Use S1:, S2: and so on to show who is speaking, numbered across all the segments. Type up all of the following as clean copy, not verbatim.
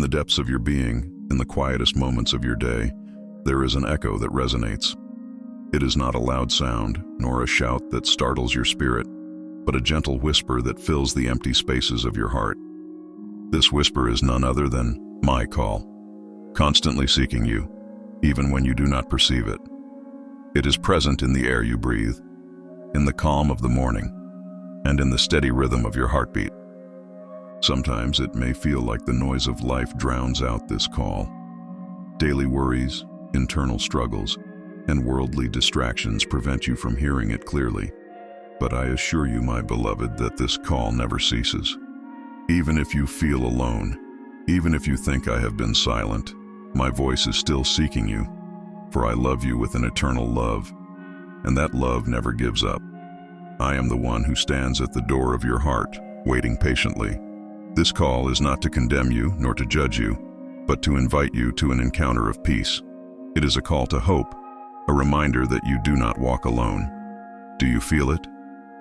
S1: the depths of your being, in the quietest moments of your day, there is an echo that resonates. It is not a loud sound, nor a shout that startles your spirit, but a gentle whisper that fills the empty spaces of your heart. This whisper is none other than my call, constantly seeking you, even when you do not perceive it. It is present in the air you breathe, in the calm of the morning, and in the steady rhythm of your heartbeat. Sometimes it may feel like the noise of life drowns out this call. Daily worries, internal struggles, and worldly distractions prevent you from hearing it clearly. But I assure you, my beloved, that this call never ceases. Even if you feel alone, even if you think I have been silent, my voice is still seeking you, for I love you with an eternal love, and that love never gives up. I am the one who stands at the door of your heart, waiting patiently. This call is not to condemn you nor to judge you, but to invite you to an encounter of peace. It is a call to hope, a reminder that you do not walk alone. Do you feel it?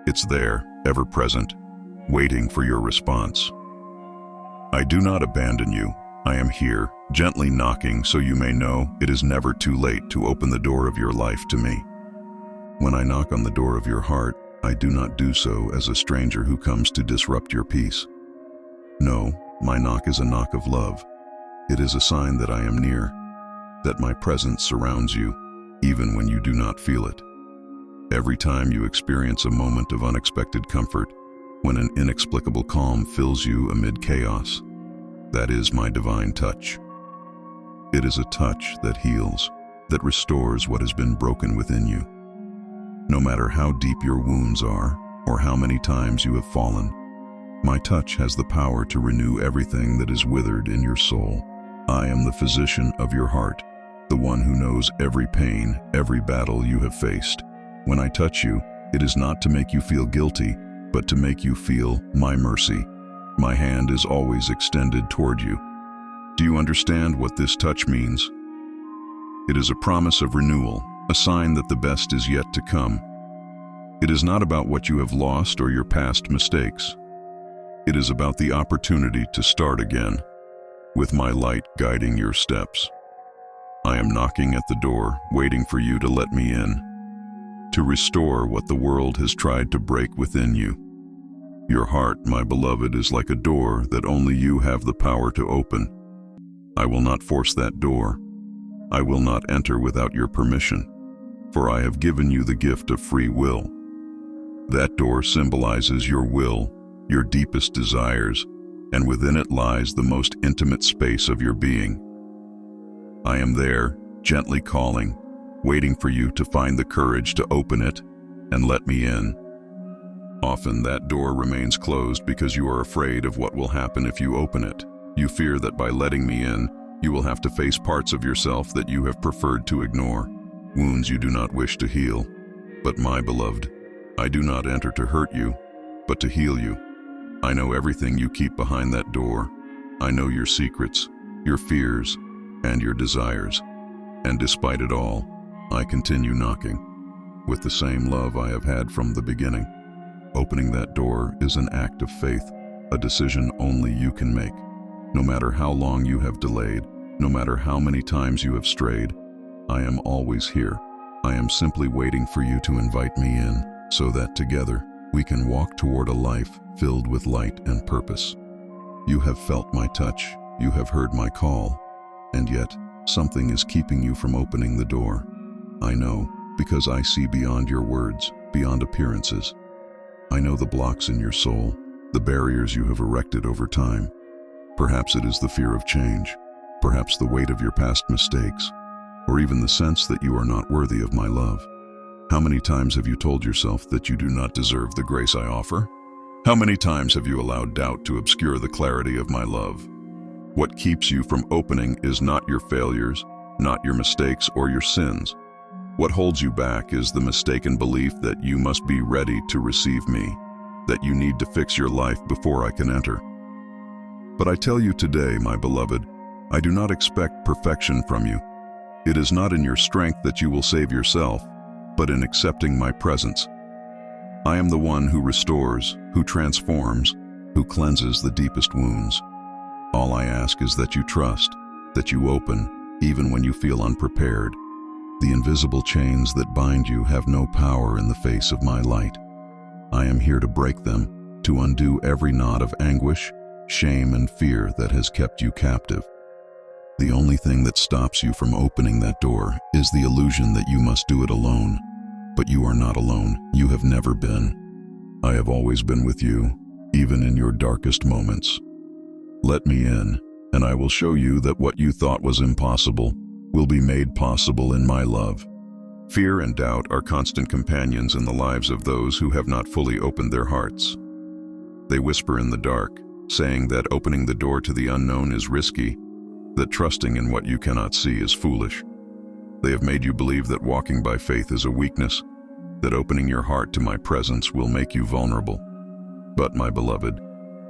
S1: It's there, ever present, waiting for your response. I do not abandon you. I am here, gently knocking so you may know it is never too late to open the door of your life to me. When I knock on the door of your heart, I do not do so as a stranger who comes to disrupt your peace. No, my knock is a knock of love. It is a sign that I am near, that my presence surrounds you, even when you do not feel it. Every time you experience a moment of unexpected comfort, when an inexplicable calm fills you amid chaos, that is my divine touch. It is a touch that heals, that restores what has been broken within you. No matter how deep your wounds are, or how many times you have fallen, my touch has the power to renew everything that is withered in your soul. I am the physician of your heart, the one who knows every pain, every battle you have faced. When I touch you, it is not to make you feel guilty, but to make you feel my mercy. My hand is always extended toward you. Do you understand what this touch means? It is a promise of renewal, a sign that the best is yet to come. It is not about what you have lost or your past mistakes. It is about the opportunity to start again, with my light guiding your steps. I am knocking at the door, waiting for you to let me in, to restore what the world has tried to break within you. Your heart, my beloved, is like a door that only you have the power to open. I will not force that door. I will not enter without your permission, for I have given you the gift of free will. That door symbolizes your will, your deepest desires, and within it lies the most intimate space of your being. I am there, gently calling, waiting for you to find the courage to open it and let me in. Often that door remains closed because you are afraid of what will happen if you open it. You fear that by letting me in, you will have to face parts of yourself that you have preferred to ignore, wounds you do not wish to heal. But my beloved, I do not enter to hurt you, but to heal you. I know everything you keep behind that door. I know your secrets, your fears, and your desires. And despite it all, I continue knocking, with the same love I have had from the beginning. Opening that door is an act of faith, a decision only you can make. No matter how long you have delayed, no matter how many times you have strayed, I am always here. I am simply waiting for you to invite me in, so that together we can walk toward a life filled with light and purpose. You have felt my touch, you have heard my call, and yet something is keeping you from opening the door. I know, because I see beyond your words, beyond appearances. I know the blocks in your soul, the barriers you have erected over time. Perhaps it is the fear of change, perhaps the weight of your past mistakes, or even the sense that you are not worthy of my love. How many times have you told yourself that you do not deserve the grace I offer? How many times have you allowed doubt to obscure the clarity of my love? What keeps you from opening is not your failures, not your mistakes or your sins. What holds you back is the mistaken belief that you must be ready to receive me, that you need to fix your life before I can enter. But I tell you today, my beloved, I do not expect perfection from you. It is not in your strength that you will save yourself, but in accepting my presence. I am the one who restores, who transforms, who cleanses the deepest wounds. All I ask is that you trust, that you open, even when you feel unprepared. The invisible chains that bind you have no power in the face of my light. I am here to break them, to undo every knot of anguish, shame, and fear that has kept you captive. The only thing that stops you from opening that door is the illusion that you must do it alone. But you are not alone. You have never been. I have always been with you, even in your darkest moments. Let me in, and I will show you that what you thought was impossible will be made possible in my love. Fear and doubt are constant companions in the lives of those who have not fully opened their hearts. They whisper in the dark, saying that opening the door to the unknown is risky, that trusting in what you cannot see is foolish. They have made you believe that walking by faith is a weakness, that opening your heart to my presence will make you vulnerable. But, my beloved,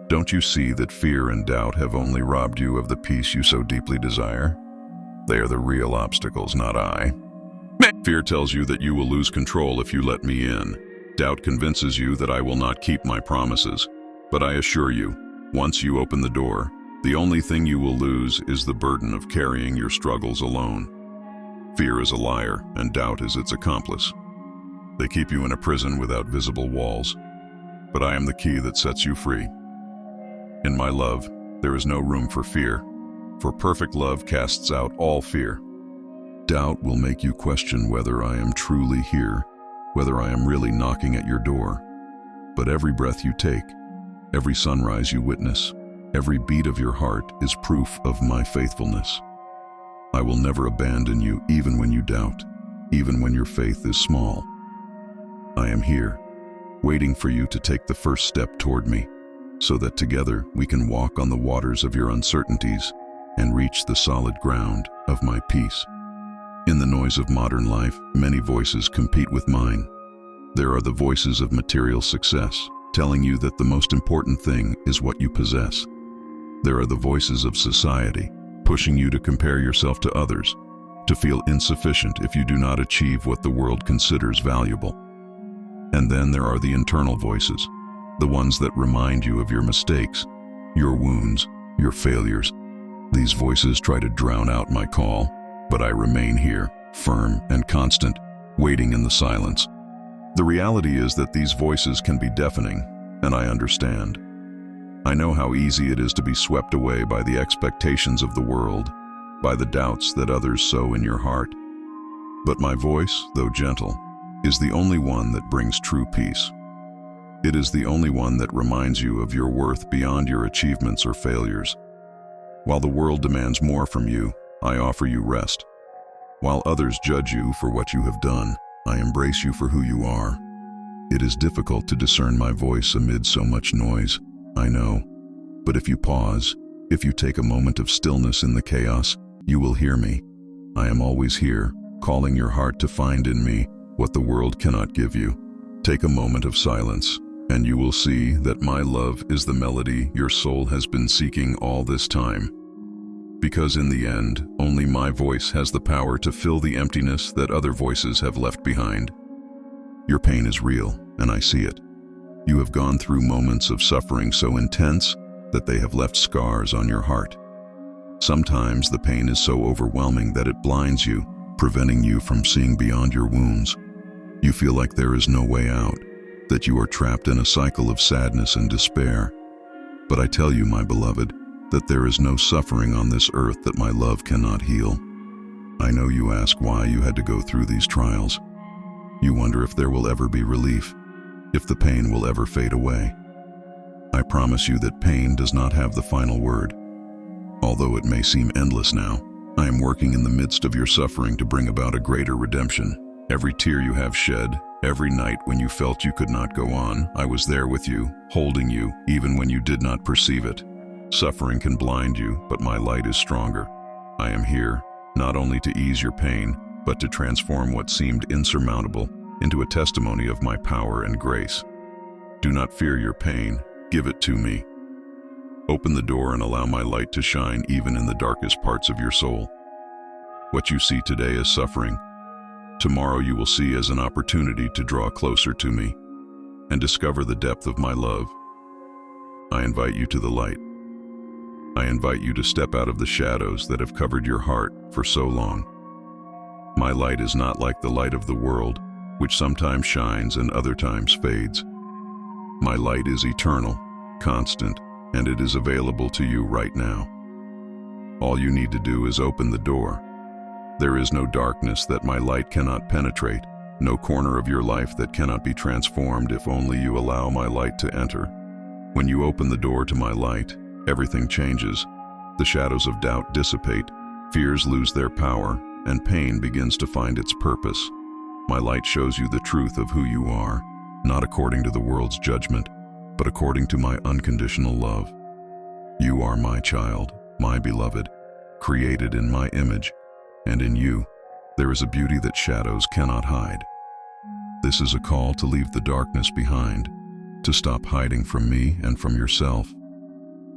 S1: don't you see that fear and doubt have only robbed you of the peace you so deeply desire? They are the real obstacles, not I. Fear tells you that you will lose control if you let me in. Doubt convinces you that I will not keep my promises. But I assure you, once you open the door, the only thing you will lose is the burden of carrying your struggles alone. Fear is a liar, and doubt is its accomplice. They keep you in a prison without visible walls. But I am the key that sets you free. In my love, there is no room for fear, for perfect love casts out all fear. Doubt will make you question whether I am truly here, whether I am really knocking at your door. But every breath you take, every sunrise you witness, every beat of your heart is proof of my faithfulness. I will never abandon you even when you doubt, even when your faith is small. I am here, waiting for you to take the first step toward me, so that together we can walk on the waters of your uncertainties and reach the solid ground of my peace. In the noise of modern life, many voices compete with mine. There are the voices of material success, telling you that the most important thing is what you possess. There are the voices of society, pushing you to compare yourself to others, to feel insufficient if you do not achieve what the world considers valuable. And then there are the internal voices, the ones that remind you of your mistakes, your wounds, your failures. These voices try to drown out my call, but I remain here, firm and constant, waiting in the silence. The reality is that these voices can be deafening, and I understand. I know how easy it is to be swept away by the expectations of the world, by the doubts that others sow in your heart. But my voice, though gentle, is the only one that brings true peace. It is the only one that reminds you of your worth beyond your achievements or failures. While the world demands more from you, I offer you rest. While others judge you for what you have done, I embrace you for who you are. It is difficult to discern my voice amid so much noise, I know. But if you pause, if you take a moment of stillness in the chaos, you will hear me. I am always here, calling your heart to find in me what the world cannot give you. Take a moment of silence, and you will see that my love is the melody your soul has been seeking all this time. Because in the end, only my voice has the power to fill the emptiness that other voices have left behind. Your pain is real, and I see it. You have gone through moments of suffering so intense that they have left scars on your heart. Sometimes the pain is so overwhelming that it blinds you, preventing you from seeing beyond your wounds. You feel like there is no way out, that you are trapped in a cycle of sadness and despair. But I tell you, my beloved, that there is no suffering on this earth that my love cannot heal. I know you ask why you had to go through these trials. You wonder if there will ever be relief, if the pain will ever fade away. I promise you that pain does not have the final word. Although it may seem endless now, I am working in the midst of your suffering to bring about a greater redemption. Every tear you have shed, every night when you felt you could not go on, I was there with you, holding you, even when you did not perceive it. Suffering can blind you, but my light is stronger. I am here, not only to ease your pain, but to transform what seemed insurmountable into a testimony of my power and grace. Do not fear your pain, give it to me. Open the door and allow my light to shine even in the darkest parts of your soul. What you see today as suffering, tomorrow you will see as an opportunity to draw closer to me and discover the depth of my love. I invite you to the light. I invite you to step out of the shadows that have covered your heart for so long. My light is not like the light of the world, which sometimes shines and other times fades. My light is eternal, constant, and it is available to you right now. All you need to do is open the door. There is no darkness that my light cannot penetrate, no corner of your life that cannot be transformed if only you allow my light to enter. When you open the door to my light, everything changes. The shadows of doubt dissipate, fears lose their power, and pain begins to find its purpose. My light shows you the truth of who you are, not according to the world's judgment, but according to my unconditional love. You are my child, my beloved, created in my image, and in you, there is a beauty that shadows cannot hide. This is a call to leave the darkness behind, to stop hiding from me and from yourself.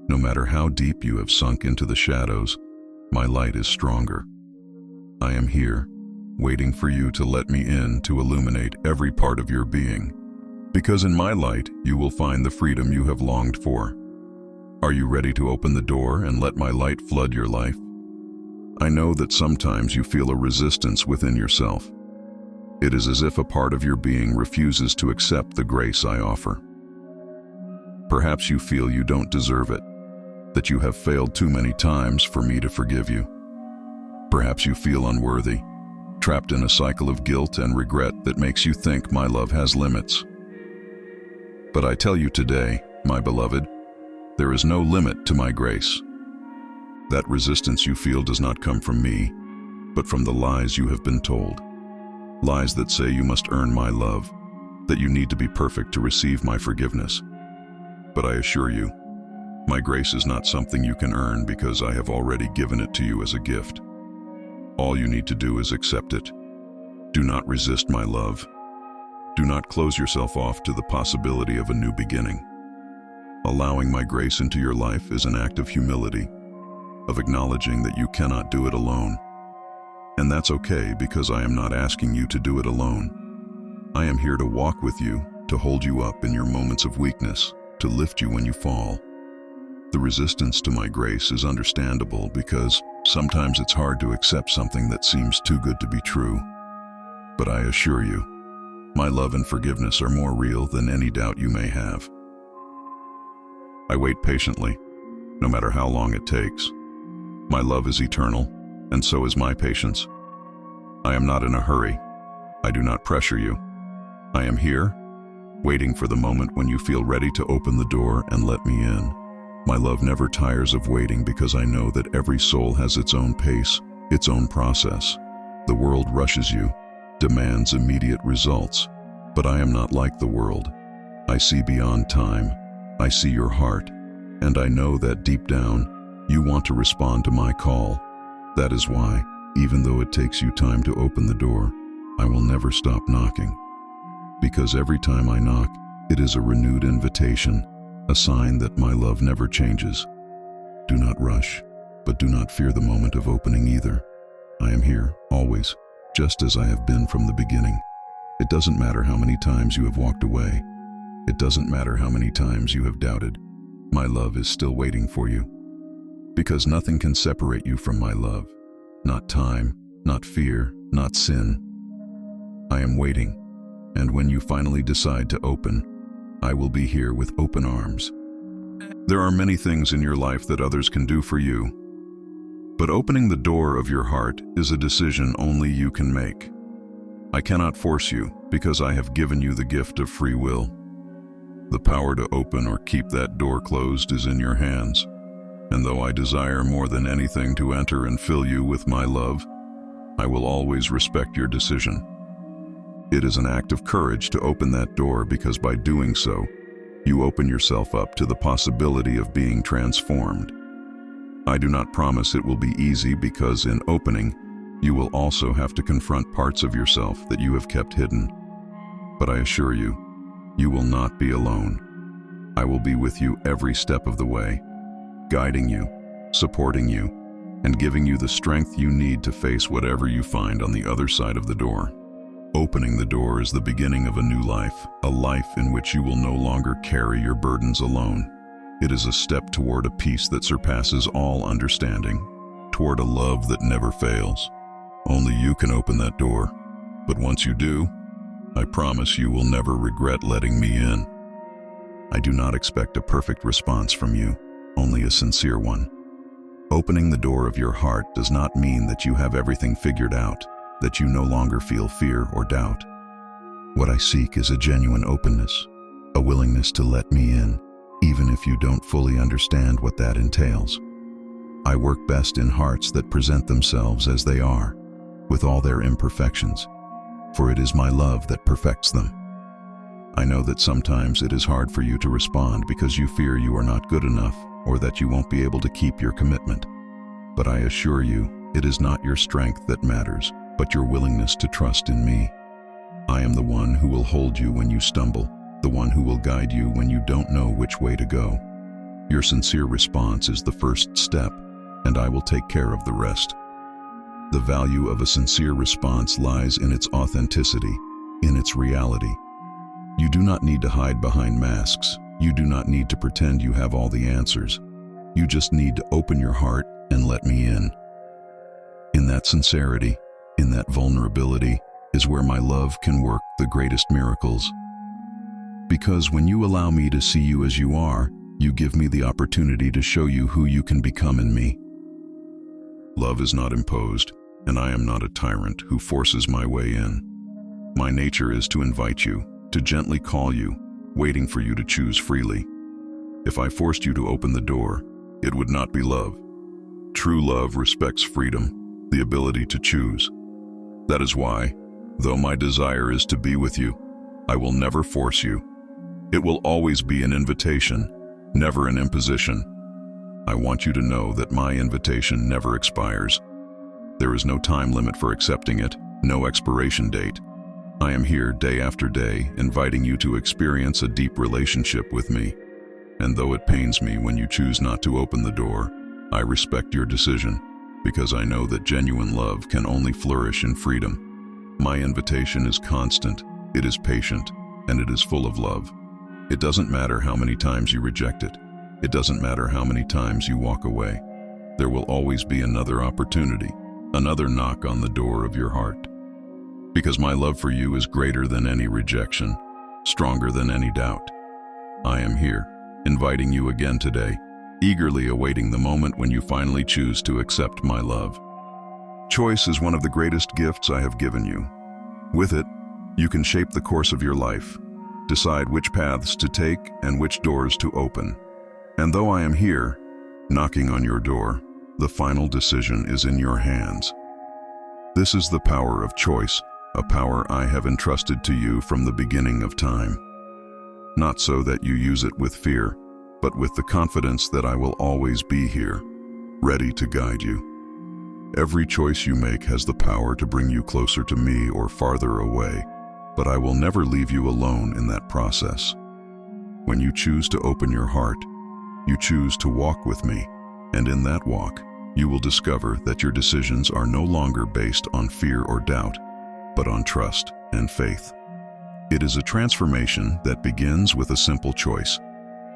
S1: No matter how deep you have sunk into the shadows, my light is stronger. I am here, waiting for you to let me in to illuminate every part of your being. Because in my light, you will find the freedom you have longed for. Are you ready to open the door and let my light flood your life? I know that sometimes you feel a resistance within yourself. It is as if a part of your being refuses to accept the grace I offer. Perhaps you feel you don't deserve it, that you have failed too many times for me to forgive you. Perhaps you feel unworthy, trapped in a cycle of guilt and regret that makes you think my love has limits. But I tell you today, my beloved, there is no limit to my grace. That resistance you feel does not come from me, but from the lies you have been told. Lies that say you must earn my love, that you need to be perfect to receive my forgiveness. But I assure you, my grace is not something you can earn because I have already given it to you as a gift. All you need to do is accept it. Do not resist my love. Do not close yourself off to the possibility of a new beginning. Allowing my grace into your life is an act of humility, of acknowledging that you cannot do it alone. And that's okay because I am not asking you to do it alone. I am here to walk with you, to hold you up in your moments of weakness, to lift you when you fall. The resistance to my grace is understandable because sometimes it's hard to accept something that seems too good to be true. But I assure you, my love and forgiveness are more real than any doubt you may have. I wait patiently, no matter how long it takes. My love is eternal, and so is my patience. I am not in a hurry. I do not pressure you. I am here, waiting for the moment when you feel ready to open the door and let me in. My love never tires of waiting because I know that every soul has its own pace, its own process. The world rushes you, demands immediate results, but I am not like the world. I see beyond time. I see your heart, and I know that deep down, you want to respond to my call. That is why, even though it takes you time to open the door, I will never stop knocking. Because every time I knock, it is a renewed invitation, a sign that my love never changes. Do not rush, but do not fear the moment of opening either. I am here, always, just as I have been from the beginning. It doesn't matter how many times you have walked away. It doesn't matter how many times you have doubted. My love is still waiting for you. Because nothing can separate you from my love. Not time, not fear, not sin. I am waiting, and when you finally decide to open, I will be here with open arms. There are many things in your life that others can do for you, but opening the door of your heart is a decision only you can make. I cannot force you because I have given you the gift of free will. The power to open or keep that door closed is in your hands, and though I desire more than anything to enter and fill you with my love, I will always respect your decision. It is an act of courage to open that door because by doing so, you open yourself up to the possibility of being transformed. I do not promise it will be easy because in opening, you will also have to confront parts of yourself that you have kept hidden. But I assure you, you will not be alone. I will be with you every step of the way, guiding you, supporting you, and giving you the strength you need to face whatever you find on the other side of the door. Opening the door is the beginning of a new life, a life in which you will no longer carry your burdens alone. It is a step toward a peace that surpasses all understanding, toward a love that never fails. Only you can open that door, but once you do, I promise you will never regret letting me in. I do not expect a perfect response from you, only a sincere one. Opening the door of your heart does not mean that you have everything figured out, that you no longer feel fear or doubt. What I seek is a genuine openness, a willingness to let me in, even if you don't fully understand what that entails. I work best in hearts that present themselves as they are, with all their imperfections, for it is my love that perfects them. I know that sometimes it is hard for you to respond because you fear you are not good enough or that you won't be able to keep your commitment. But I assure you, it is not your strength that matters, but your willingness to trust in me. I am the one who will hold you when you stumble, the one who will guide you when you don't know which way to go. Your sincere response is the first step, and I will take care of the rest. The value of a sincere response lies in its authenticity, in its reality. You do not need to hide behind masks. You do not need to pretend you have all the answers. You just need to open your heart and let me in. In that sincerity, in that vulnerability, is where my love can work the greatest miracles. Because when you allow me to see you as you are, you give me the opportunity to show you who you can become in me. Love is not imposed, and I am not a tyrant who forces my way in. My nature is to invite you, to gently call you, waiting for you to choose freely. If I forced you to open the door, it would not be love. True love respects freedom, the ability to choose. That is why, though my desire is to be with you, I will never force you. It will always be an invitation, never an imposition. I want you to know that my invitation never expires. There is no time limit for accepting it, no expiration date. I am here day after day, inviting you to experience a deep relationship with me. And though it pains me when you choose not to open the door, I respect your decision, because I know that genuine love can only flourish in freedom. My invitation is constant, it is patient, and it is full of love. It doesn't matter how many times you reject it. It doesn't matter how many times you walk away. There will always be another opportunity, another knock on the door of your heart. Because my love for you is greater than any rejection, stronger than any doubt. I am here, inviting you again today, eagerly awaiting the moment when you finally choose to accept my love. Choice is one of the greatest gifts I have given you. With it, you can shape the course of your life, decide which paths to take and which doors to open. And though I am here, knocking on your door, the final decision is in your hands. This is the power of choice, a power I have entrusted to you from the beginning of time. Not so that you use it with fear, but with the confidence that I will always be here, ready to guide you. Every choice you make has the power to bring you closer to me or farther away, but I will never leave you alone in that process. When you choose to open your heart, you choose to walk with me, and in that walk, you will discover that your decisions are no longer based on fear or doubt, but on trust and faith. It is a transformation that begins with a simple choice,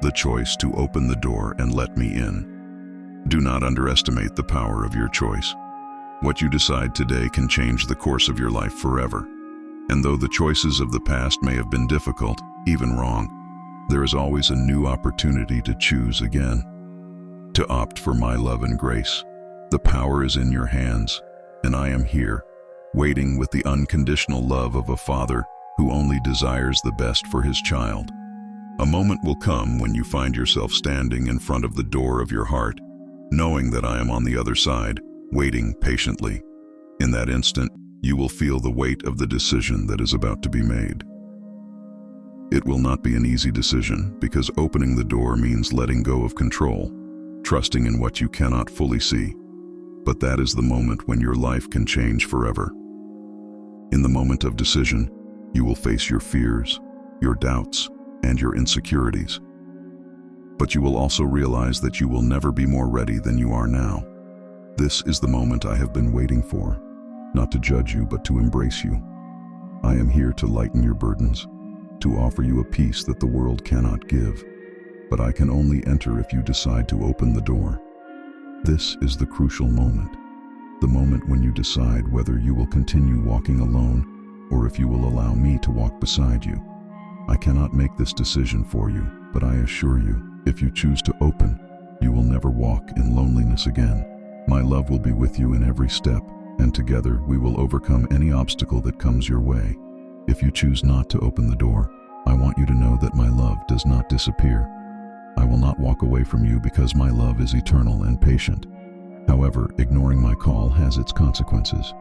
S1: the choice to open the door and let me in. Do not underestimate the power of your choice. What you decide today can change the course of your life forever. And though the choices of the past may have been difficult, even wrong, there is always a new opportunity to choose again, to opt for my love and grace. The power is in your hands, and I am here, waiting with the unconditional love of a father who only desires the best for his child. A moment will come when you find yourself standing in front of the door of your heart, knowing that I am on the other side, waiting patiently. In that instant, you will feel the weight of the decision that is about to be made. It will not be an easy decision, because opening the door means letting go of control, trusting in what you cannot fully see. But that is the moment when your life can change forever. In the moment of decision, you will face your fears, your doubts, and your insecurities. But you will also realize that you will never be more ready than you are now. This is the moment I have been waiting for, not to judge you, but to embrace you. I am here to lighten your burdens, to offer you a peace that the world cannot give. but I can only enter if you decide to open the door. This is the crucial moment, the moment when you decide whether you will continue walking alone or if you will allow me to walk beside you. I cannot make this decision for you, but I assure you, if you choose to open, you will never walk in loneliness again. My love will be with you in every step, and together we will overcome any obstacle that comes your way. If you choose not to open the door, I want you to know that my love does not disappear. I will not walk away from you because my love is eternal and patient. However, ignoring my call has its consequences.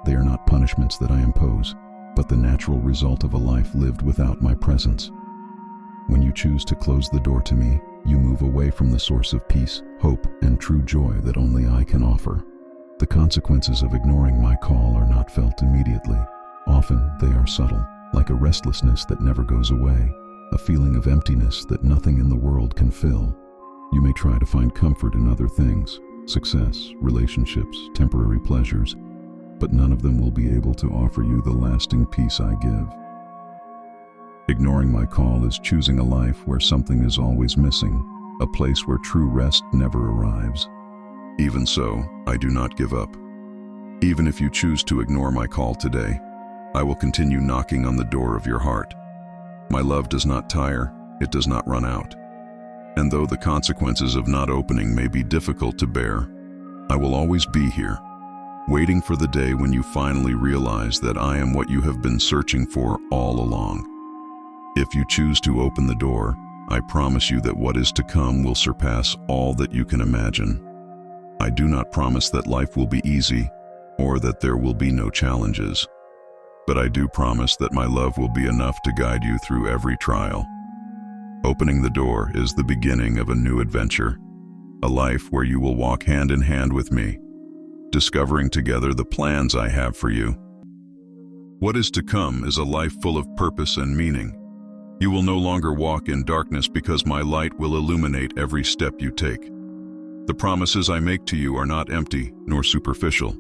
S1: They are not punishments that I impose, but the natural result of a life lived without my presence. When you choose to close the door to me, you move away from the source of peace, hope, and true joy that only I can offer. The consequences of ignoring my call are not felt immediately. Often they are subtle, like a restlessness that never goes away, a feeling of emptiness that nothing in the world can fill. You may try to find comfort in other things, success, relationships, temporary pleasures, but none of them will be able to offer you the lasting peace I give. Ignoring my call is choosing a life where something is always missing, a place where true rest never arrives. Even so, I do not give up. Even if you choose to ignore my call today, I will continue knocking on the door of your heart. My love does not tire, it does not run out. And though the consequences of not opening may be difficult to bear, I will always be here, waiting for the day when you finally realize that I am what you have been searching for all along. If you choose to open the door, I promise you that what is to come will surpass all that you can imagine. I do not promise that life will be easy or that there will be no challenges, but I do promise that my love will be enough to guide you through every trial. Opening the door is the beginning of a new adventure, a life where you will walk hand in hand with me, discovering together the plans I have for you. What is to come is a life full of purpose and meaning. You will no longer walk in darkness because my light will illuminate every step you take. The promises I make to you are not empty nor superficial.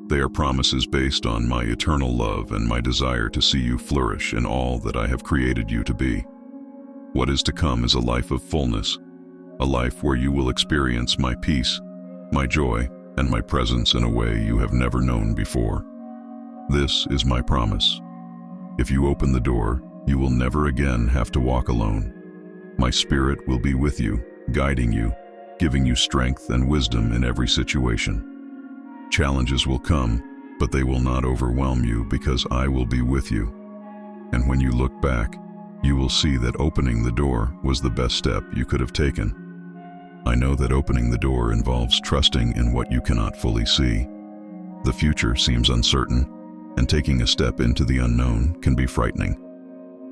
S1: They are promises based on my eternal love and my desire to see you flourish in all that I have created you to be. What is to come is a life of fullness, a life where you will experience my peace, my joy, and my presence in a way you have never known before. This is my promise. If you open the door, you will never again have to walk alone. My spirit will be with you, guiding you, giving you strength and wisdom in every situation. Challenges will come, but they will not overwhelm you because I will be with you. And when you look back, you will see that opening the door was the best step you could have taken. I know that opening the door involves trusting in what you cannot fully see. The future seems uncertain, and taking a step into the unknown can be frightening.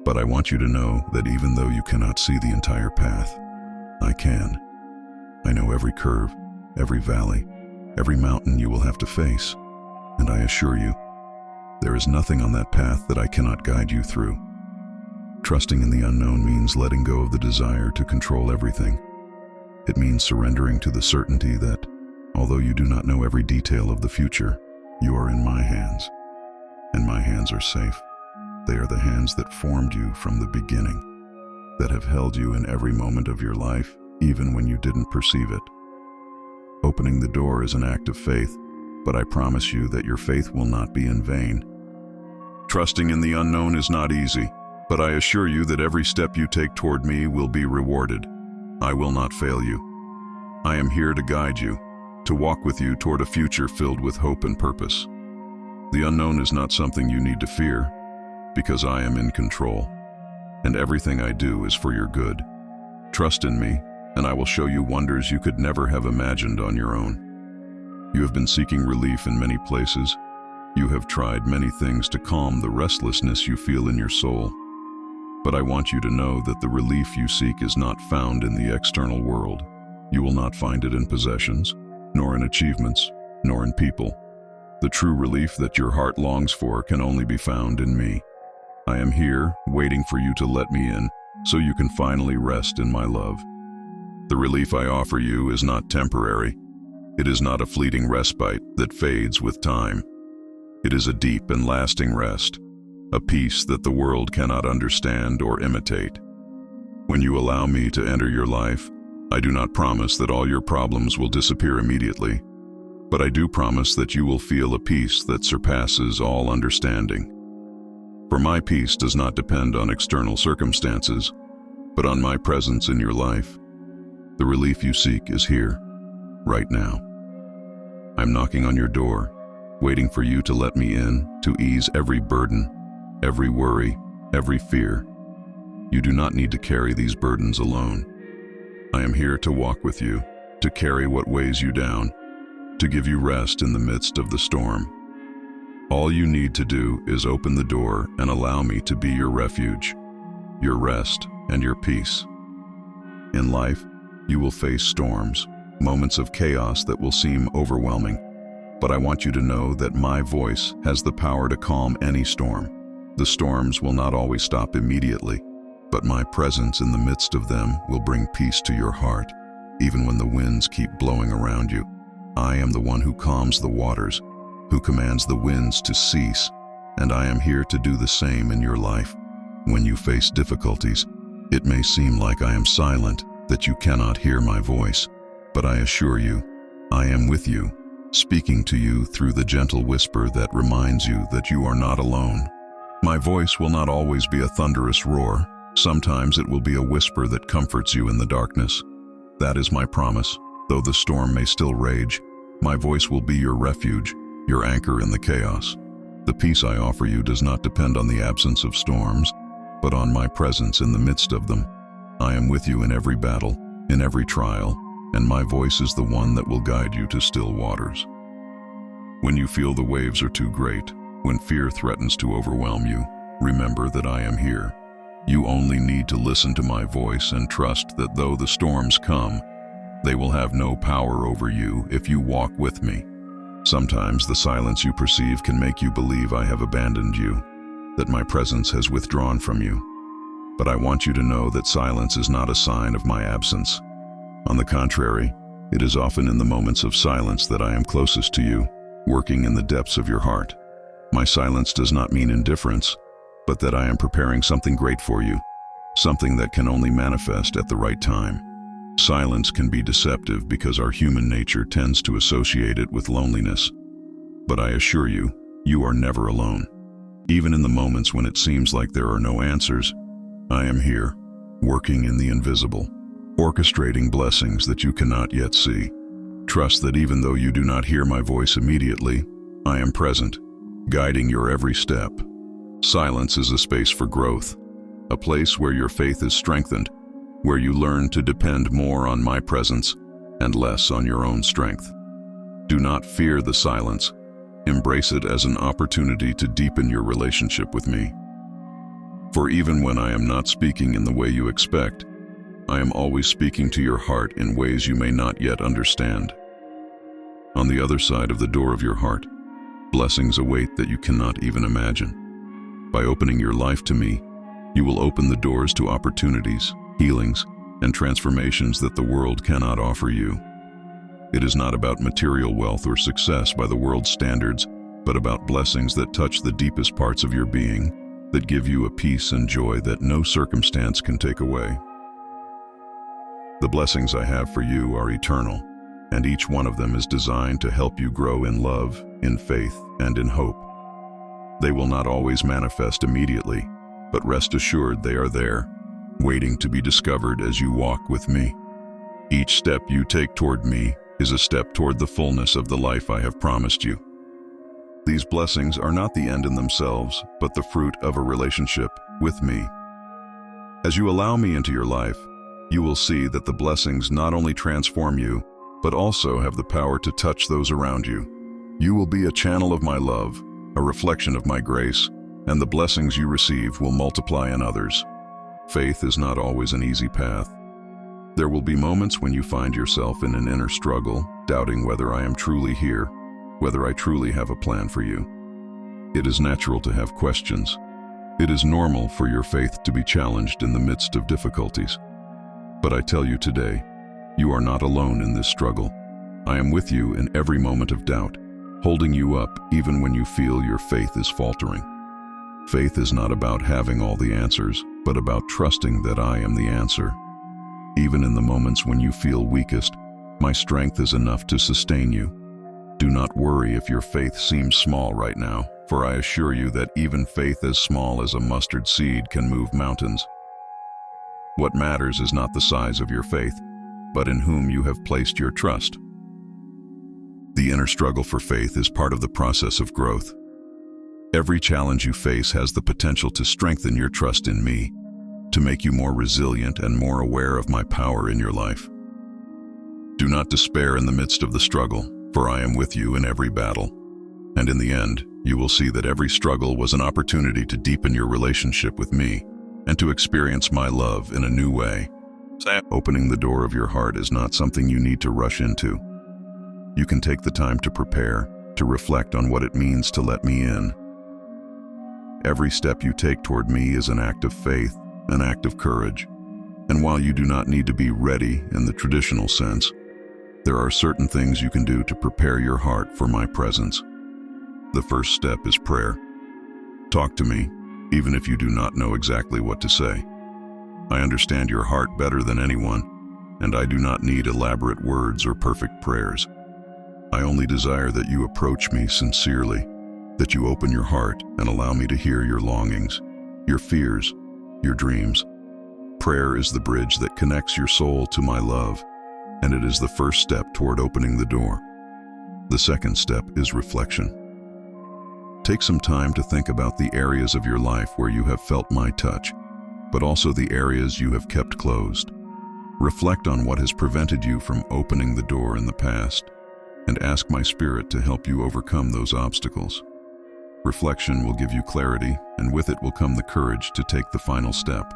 S1: But I want you to know that even though you cannot see the entire path, I can. I know every curve, every valley, every mountain you will have to face, and I assure you, there is nothing on that path that I cannot guide you through. Trusting in the unknown means letting go of the desire to control everything. It means surrendering to the certainty that, although you do not know every detail of the future, you are in my hands, and my hands are safe. They are the hands that formed you from the beginning, that have held you in every moment of your life, even when you didn't perceive it. Opening the door is an act of faith, but I promise you that your faith will not be in vain. Trusting in the unknown is not easy, but I assure you that every step you take toward me will be rewarded. I will not fail you. I am here to guide you, to walk with you toward a future filled with hope and purpose. The unknown is not something you need to fear, because I am in control, and everything I do is for your good. Trust in me, and I will show you wonders you could never have imagined on your own. You have been seeking relief in many places. You have tried many things to calm the restlessness you feel in your soul. But I want you to know that the relief you seek is not found in the external world. You will not find it in possessions, nor in achievements, nor in people. The true relief that your heart longs for can only be found in me. I am here, waiting for you to let me in, so you can finally rest in my love. The relief I offer you is not temporary. It is not a fleeting respite that fades with time. It is a deep and lasting rest, a peace that the world cannot understand or imitate. When you allow me to enter your life, I do not promise that all your problems will disappear immediately, but I do promise that you will feel a peace that surpasses all understanding. For my peace does not depend on external circumstances, but on my presence in your life. The relief you seek is here, right now. I'm knocking on your door, waiting for you to let me in, to ease every burden, every worry, every fear. You do not need to carry these burdens alone. I am here to walk with you, to carry what weighs you down, to give you rest in the midst of the storm. All you need to do is open the door and allow me to be your refuge, your rest, and your peace. In life, you will face storms, moments of chaos that will seem overwhelming, but I want you to know that my voice has the power to calm any storm. The storms will not always stop immediately, but my presence in the midst of them will bring peace to your heart, even when the winds keep blowing around you. I am the one who calms the waters, who commands the winds to cease, and I am here to do the same in your life. When you face difficulties, it may seem like I am silent, that you cannot hear my voice, but I assure you, I am with you, speaking to you through the gentle whisper that reminds you that you are not alone. My voice will not always be a thunderous roar. Sometimes it will be a whisper that comforts you in the darkness. That is my promise. Though the storm may still rage, my voice will be your refuge, your anchor in the chaos. The peace I offer you does not depend on the absence of storms, but on my presence in the midst of them. I am with you in every battle, in every trial, and my voice is the one that will guide you to still waters. When you feel the waves are too great, when fear threatens to overwhelm you, remember that I am here. You only need to listen to my voice and trust that though the storms come, they will have no power over you if you walk with me. Sometimes the silence you perceive can make you believe I have abandoned you, that my presence has withdrawn from you. But I want you to know that silence is not a sign of my absence. On the contrary, it is often in the moments of silence that I am closest to you, working in the depths of your heart. My silence does not mean indifference, but that I am preparing something great for you, something that can only manifest at the right time. Silence can be deceptive because our human nature tends to associate it with loneliness. But I assure you, you are never alone. Even in the moments when it seems like there are no answers, I am here, working in the invisible, orchestrating blessings that you cannot yet see. Trust that even though you do not hear my voice immediately, I am present, guiding your every step. Silence is a space for growth, a place where your faith is strengthened, where you learn to depend more on my presence and less on your own strength. Do not fear the silence. Embrace it as an opportunity to deepen your relationship with me. For even when I am not speaking in the way you expect, I am always speaking to your heart in ways you may not yet understand. On the other side of the door of your heart, blessings await that you cannot even imagine. By opening your life to me, you will open the doors to opportunities, healings, and transformations that the world cannot offer you. It is not about material wealth or success by the world's standards, but about blessings that touch the deepest parts of your being, that give you a peace and joy that no circumstance can take away. The blessings I have for you are eternal, and each one of them is designed to help you grow in love, in faith, and in hope. They will not always manifest immediately, but rest assured they are there, waiting to be discovered as you walk with me. Each step you take toward me is a step toward the fullness of the life I have promised you. These blessings are not the end in themselves, but the fruit of a relationship with me. As you allow me into your life, you will see that the blessings not only transform you, but also have the power to touch those around you. You will be a channel of my love, a reflection of my grace, and the blessings you receive will multiply in others. Faith is not always an easy path. There will be moments when you find yourself in an inner struggle, doubting whether I am truly here, whether I truly have a plan for you. It is natural to have questions. It is normal for your faith to be challenged in the midst of difficulties. But I tell you today, you are not alone in this struggle. I am with you in every moment of doubt, holding you up even when you feel your faith is faltering. Faith is not about having all the answers, but about trusting that I am the answer. Even in the moments when you feel weakest, my strength is enough to sustain you. Do not worry if your faith seems small right now, for I assure you that even faith as small as a mustard seed can move mountains. What matters is not the size of your faith, but in whom you have placed your trust. The inner struggle for faith is part of the process of growth. Every challenge you face has the potential to strengthen your trust in me, to make you more resilient and more aware of my power in your life. Do not despair in the midst of the struggle, for I am with you in every battle. And in the end, you will see that every struggle was an opportunity to deepen your relationship with me and to experience my love in a new way. Opening the door of your heart is not something you need to rush into. You can take the time to prepare, to reflect on what it means to let me in. Every step you take toward me is an act of faith, an act of courage. And while you do not need to be ready in the traditional sense, there are certain things you can do to prepare your heart for my presence. The first step is prayer. Talk to me, even if you do not know exactly what to say. I understand your heart better than anyone, and I do not need elaborate words or perfect prayers. I only desire that you approach me sincerely, that you open your heart and allow me to hear your longings, your fears, your dreams. Prayer is the bridge that connects your soul to my love, and it is the first step toward opening the door. The second step is reflection. Take some time to think about the areas of your life where you have felt my touch, but also the areas you have kept closed. Reflect on what has prevented you from opening the door in the past, and ask my Spirit to help you overcome those obstacles. Reflection will give you clarity, and with it will come the courage to take the final step.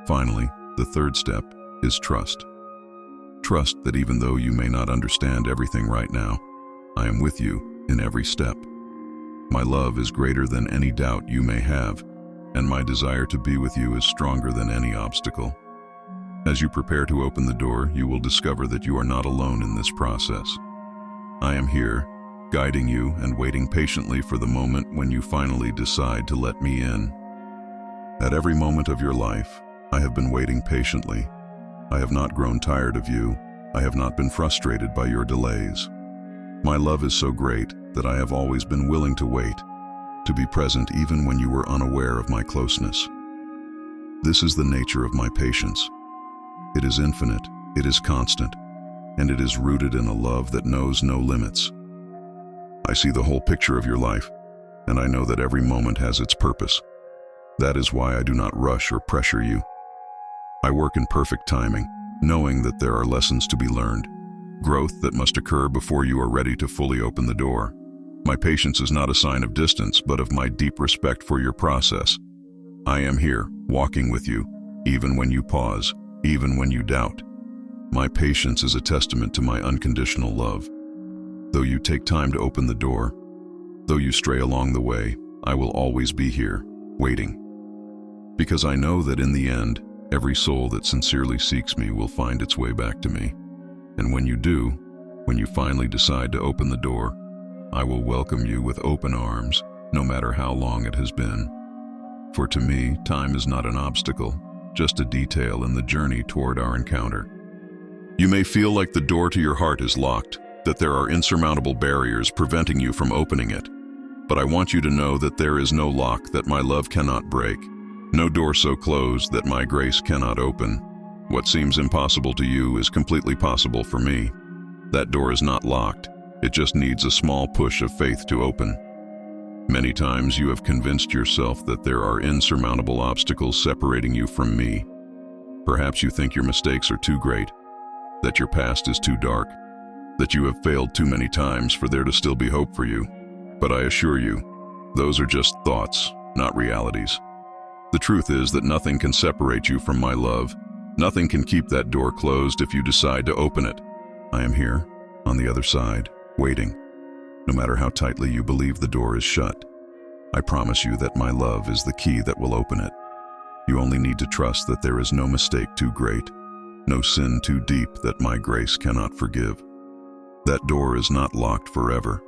S1: Finally, the third step is trust. Trust that even though you may not understand everything right now, I am with you in every step. My love is greater than any doubt you may have, and my desire to be with you is stronger than any obstacle. As you prepare to open the door, you will discover that you are not alone in this process. I am here, guiding you and waiting patiently for the moment when you finally decide to let me in. At every moment of your life, I have been waiting patiently. I have not grown tired of you. I have not been frustrated by your delays. My love is so great that I have always been willing to wait, to be present even when you were unaware of my closeness. This is the nature of my patience. It is infinite, it is constant, and it is rooted in a love that knows no limits. I see the whole picture of your life, and I know that every moment has its purpose. That is why I do not rush or pressure you. I work in perfect timing, knowing that there are lessons to be learned, growth that must occur before you are ready to fully open the door. My patience is not a sign of distance, but of my deep respect for your process. I am here, walking with you, even when you pause, even when you doubt. My patience is a testament to my unconditional love. Though you take time to open the door, though you stray along the way, I will always be here, waiting. Because I know that in the end, every soul that sincerely seeks me will find its way back to me. And when you do, when you finally decide to open the door, I will welcome you with open arms, no matter how long it has been. For to me, time is not an obstacle, just a detail in the journey toward our encounter. You may feel like the door to your heart is locked, that there are insurmountable barriers preventing you from opening it. But I want you to know that there is no lock that my love cannot break, no door so closed that my grace cannot open. What seems impossible to you is completely possible for me. That door is not locked, it just needs a small push of faith to open. Many times you have convinced yourself that there are insurmountable obstacles separating you from me. Perhaps you think your mistakes are too great, that your past is too dark, that you have failed too many times for there to still be hope for you. But I assure you, those are just thoughts, not realities. The truth is that nothing can separate you from my love. Nothing can keep that door closed if you decide to open it. I am here, on the other side, waiting. No matter how tightly you believe the door is shut, I promise you that my love is the key that will open it. You only need to trust that there is no mistake too great, no sin too deep that my grace cannot forgive. That door is not locked forever.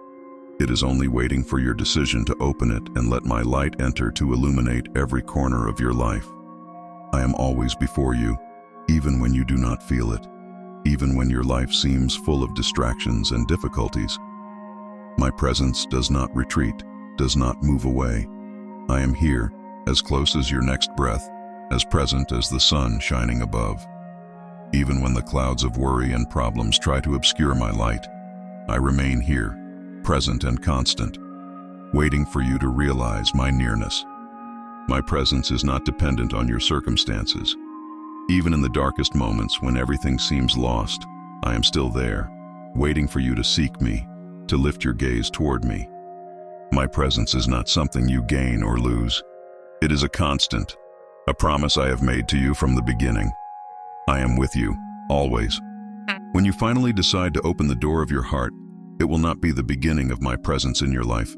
S1: It is only waiting for your decision to open it and let my light enter to illuminate every corner of your life. I am always before you, even when you do not feel it, even when your life seems full of distractions and difficulties. My presence does not retreat, does not move away. I am here, as close as your next breath, as present as the sun shining above. Even when the clouds of worry and problems try to obscure my light, I remain here, present and constant, waiting for you to realize my nearness. My presence is not dependent on your circumstances. Even in the darkest moments when everything seems lost, I am still there, waiting for you to seek me, to lift your gaze toward me. My presence is not something you gain or lose. It is a constant, a promise I have made to you from the beginning. I am with you, always. When you finally decide to open the door of your heart, it will not be the beginning of my presence in your life,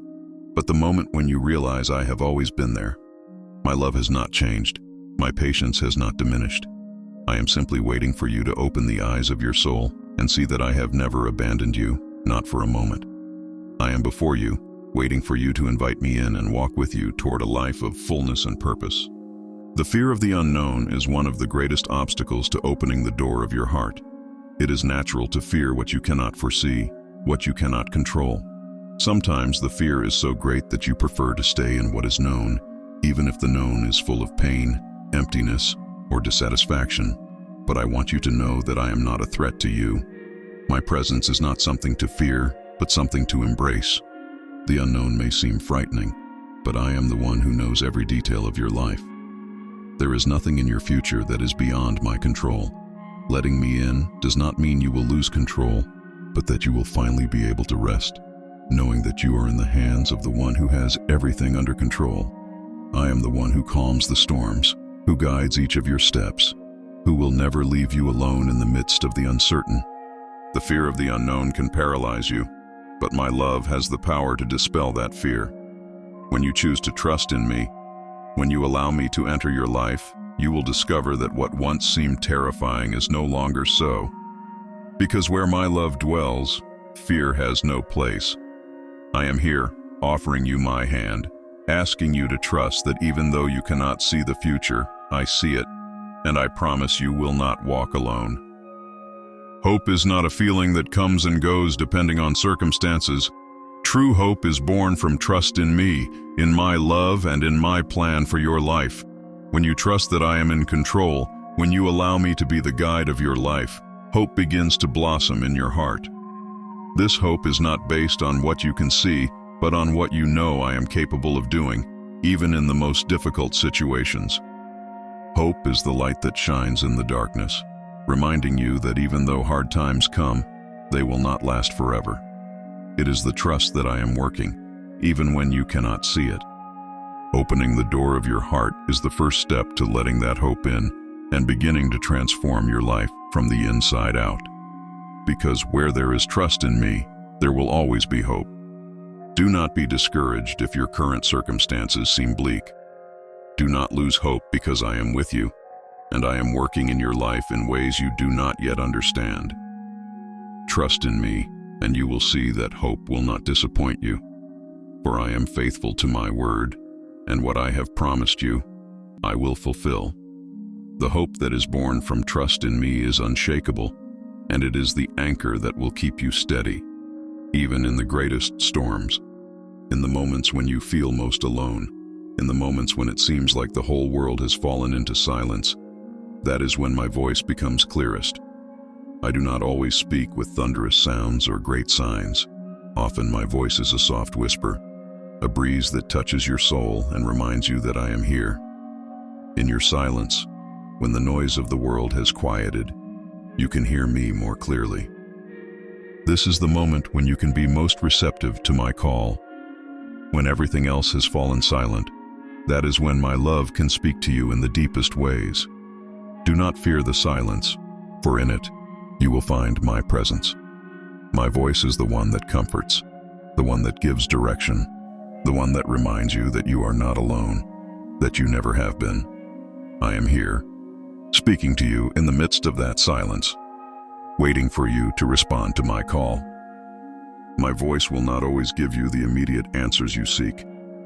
S1: but the moment when you realize I have always been there. My love has not changed. My patience has not diminished. I am simply waiting for you to open the eyes of your soul and see that I have never abandoned you, not for a moment. I am before you, waiting for you to invite me in and walk with you toward a life of fullness and purpose. The fear of the unknown is one of the greatest obstacles to opening the door of your heart. It is natural to fear what you cannot foresee, what you cannot control. Sometimes the fear is so great that you prefer to stay in what is known, even if the known is full of pain, emptiness, or dissatisfaction. But I want you to know that I am not a threat to you. My presence is not something to fear, but something to embrace. The unknown may seem frightening, but I am the one who knows every detail of your life. There is nothing in your future that is beyond my control. Letting me in does not mean you will lose control, but that you will finally be able to rest, knowing that you are in the hands of the one who has everything under control. I am the one who calms the storms, who guides each of your steps, who will never leave you alone in the midst of the uncertain. The fear of the unknown can paralyze you, but my love has the power to dispel that fear. When you choose to trust in me, when you allow me to enter your life, you will discover that what once seemed terrifying is no longer so. Because where my love dwells, fear has no place. I am here, offering you my hand, asking you to trust that even though you cannot see the future, I see it, and I promise you will not walk alone. Hope is not a feeling that comes and goes depending on circumstances. True hope is born from trust in me, in my love, and in my plan for your life. When you trust that I am in control, when you allow me to be the guide of your life, hope begins to blossom in your heart. This hope is not based on what you can see, but on what you know I am capable of doing, even in the most difficult situations. Hope is the light that shines in the darkness, reminding you that even though hard times come, they will not last forever. It is the trust that I am working, even when you cannot see it. Opening the door of your heart is the first step to letting that hope in and beginning to transform your life from the inside out. Because where there is trust in me, there will always be hope. Do not be discouraged if your current circumstances seem bleak. Do not lose hope because I am with you, and I am working in your life in ways you do not yet understand. Trust in me, and you will see that hope will not disappoint you. For I am faithful to my word, and what I have promised you, I will fulfill. The hope that is born from trust in me is unshakable, and it is the anchor that will keep you steady, even in the greatest storms. In the moments when you feel most alone, in the moments when it seems like the whole world has fallen into silence, that is when my voice becomes clearest. I do not always speak with thunderous sounds or great signs. Often my voice is a soft whisper, a breeze that touches your soul and reminds you that I am here. In your silence, when the noise of the world has quieted, you can hear me more clearly. This is the moment when you can be most receptive to my call. When everything else has fallen silent, that is when my love can speak to you in the deepest ways. Do not fear the silence, for in it, you will find my presence. My voice is the one that comforts, the one that gives direction, the one that reminds you that you are not alone, that you never have been. I am here, speaking to you in the midst of that silence, waiting for you to respond to my call. My voice will not always give you the immediate answers you seek,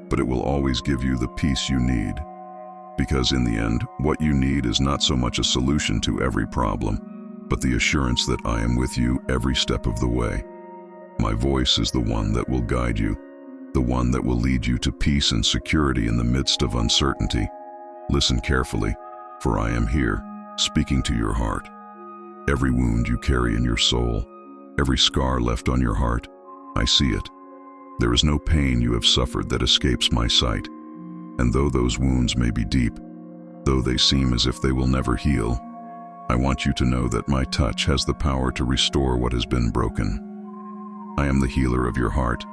S1: but it will always give you the peace you need. Because in the end, what you need is not so much a solution to every problem, but the assurance that I am with you every step of the way. My voice is the one that will guide you, the one that will lead you to peace and security in the midst of uncertainty. Listen carefully, for I am here, speaking to your heart. Every wound you carry in your soul, every scar left on your heart, I see it. There is no pain you have suffered that escapes my sight. And though those wounds may be deep, though they seem as if they will never heal, I want you to know that my touch has the power to restore what has been broken. I am the healer of your heart,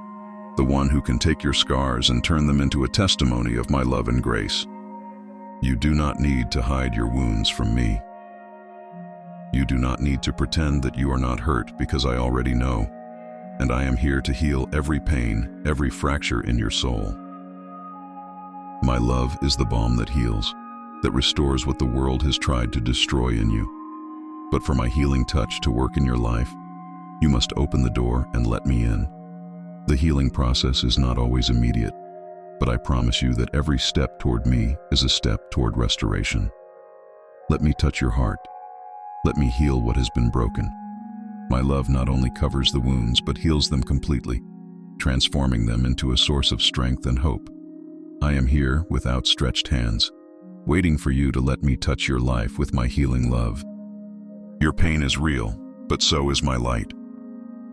S1: the one who can take your scars and turn them into a testimony of my love and grace. You do not need to hide your wounds from me. You do not need to pretend that you are not hurt, because I already know, and I am here to heal every pain, every fracture in your soul. My love is the balm that heals, that restores what the world has tried to destroy in you. But for my healing touch to work in your life, you must open the door and let me in. The healing process is not always immediate, but I promise you that every step toward me is a step toward restoration. Let me touch your heart. Let me heal what has been broken. My love not only covers the wounds, but heals them completely, transforming them into a source of strength and hope. I am here with outstretched hands, waiting for you to let me touch your life with my healing love. Your pain is real, but so is my light.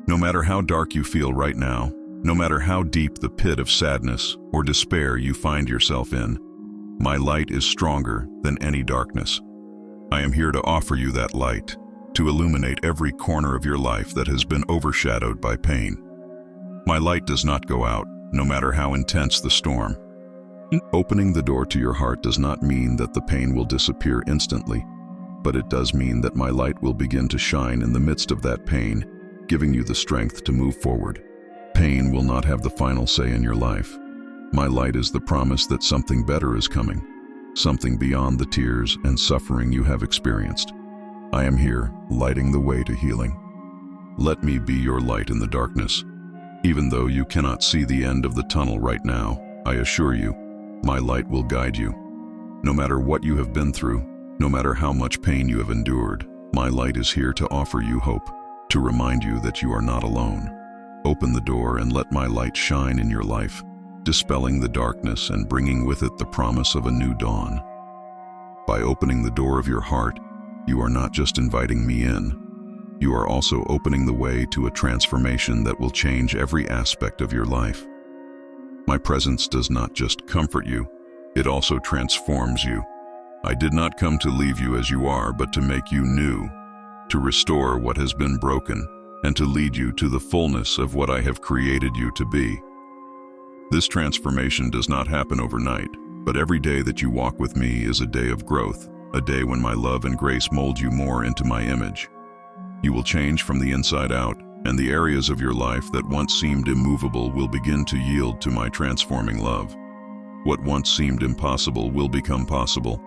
S1: No matter how dark you feel right now, no matter how deep the pit of sadness or despair you find yourself in, my light is stronger than any darkness. I am here to offer you that light, to illuminate every corner of your life that has been overshadowed by pain. My light does not go out, no matter how intense the storm. Opening the door to your heart does not mean that the pain will disappear instantly, but it does mean that my light will begin to shine in the midst of that pain, giving you the strength to move forward. Pain will not have the final say in your life. My light is the promise that something better is coming, something beyond the tears and suffering you have experienced. I am here, lighting the way to healing. Let me be your light in the darkness. Even though you cannot see the end of the tunnel right now, I assure you, my light will guide you. No matter what you have been through, no matter how much pain you have endured, my light is here to offer you hope, to remind you that you are not alone. Open the door and let my light shine in your life, dispelling the darkness and bringing with it the promise of a new dawn. By opening the door of your heart, you are not just inviting me in, you are also opening the way to a transformation that will change every aspect of your life. My presence does not just comfort you, it also transforms you. I did not come to leave you as you are, but to make you new, to restore what has been broken, and to lead you to the fullness of what I have created you to be. This transformation does not happen overnight, but every day that you walk with me is a day of growth, a day when my love and grace mold you more into my image. You will change from the inside out, and the areas of your life that once seemed immovable will begin to yield to my transforming love. What once seemed impossible will become possible,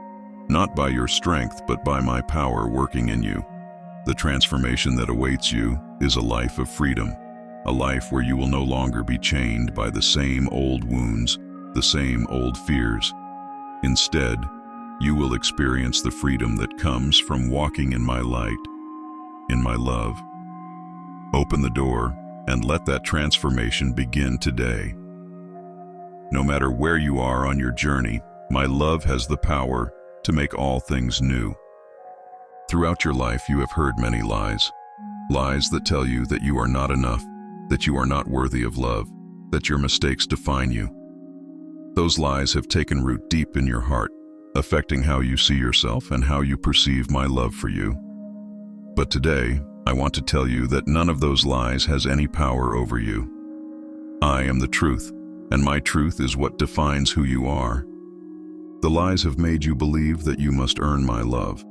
S1: not by your strength, but by my power working in you. The transformation that awaits you is a life of freedom, a life where you will no longer be chained by the same old wounds, the same old fears. Instead, you will experience the freedom that comes from walking in my light, in my love. Open the door and let that transformation begin today. No matter where you are on your journey, my love has the power to make all things new. Throughout your life, you have heard many lies. Lies that tell you that you are not enough, that you are not worthy of love, that your mistakes define you. Those lies have taken root deep in your heart, affecting how you see yourself and how you perceive my love for you. But today, I want to tell you that none of those lies has any power over you. I am the truth, and my truth is what defines who you are. The lies have made you believe that you must earn my love,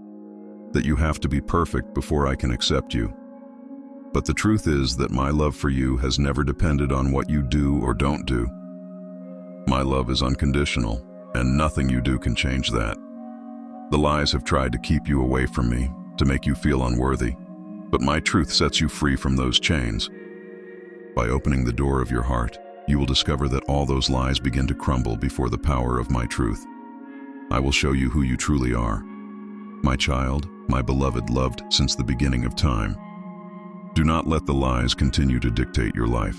S1: that you have to be perfect before I can accept you. But the truth is that my love for you has never depended on what you do or don't do. My love is unconditional, and nothing you do can change that. The lies have tried to keep you away from me, to make you feel unworthy, but my truth sets you free from those chains. By opening the door of your heart, you will discover that all those lies begin to crumble before the power of my truth. I will show you who you truly are. My child, my beloved, loved since the beginning of time. Do not let the lies continue to dictate your life.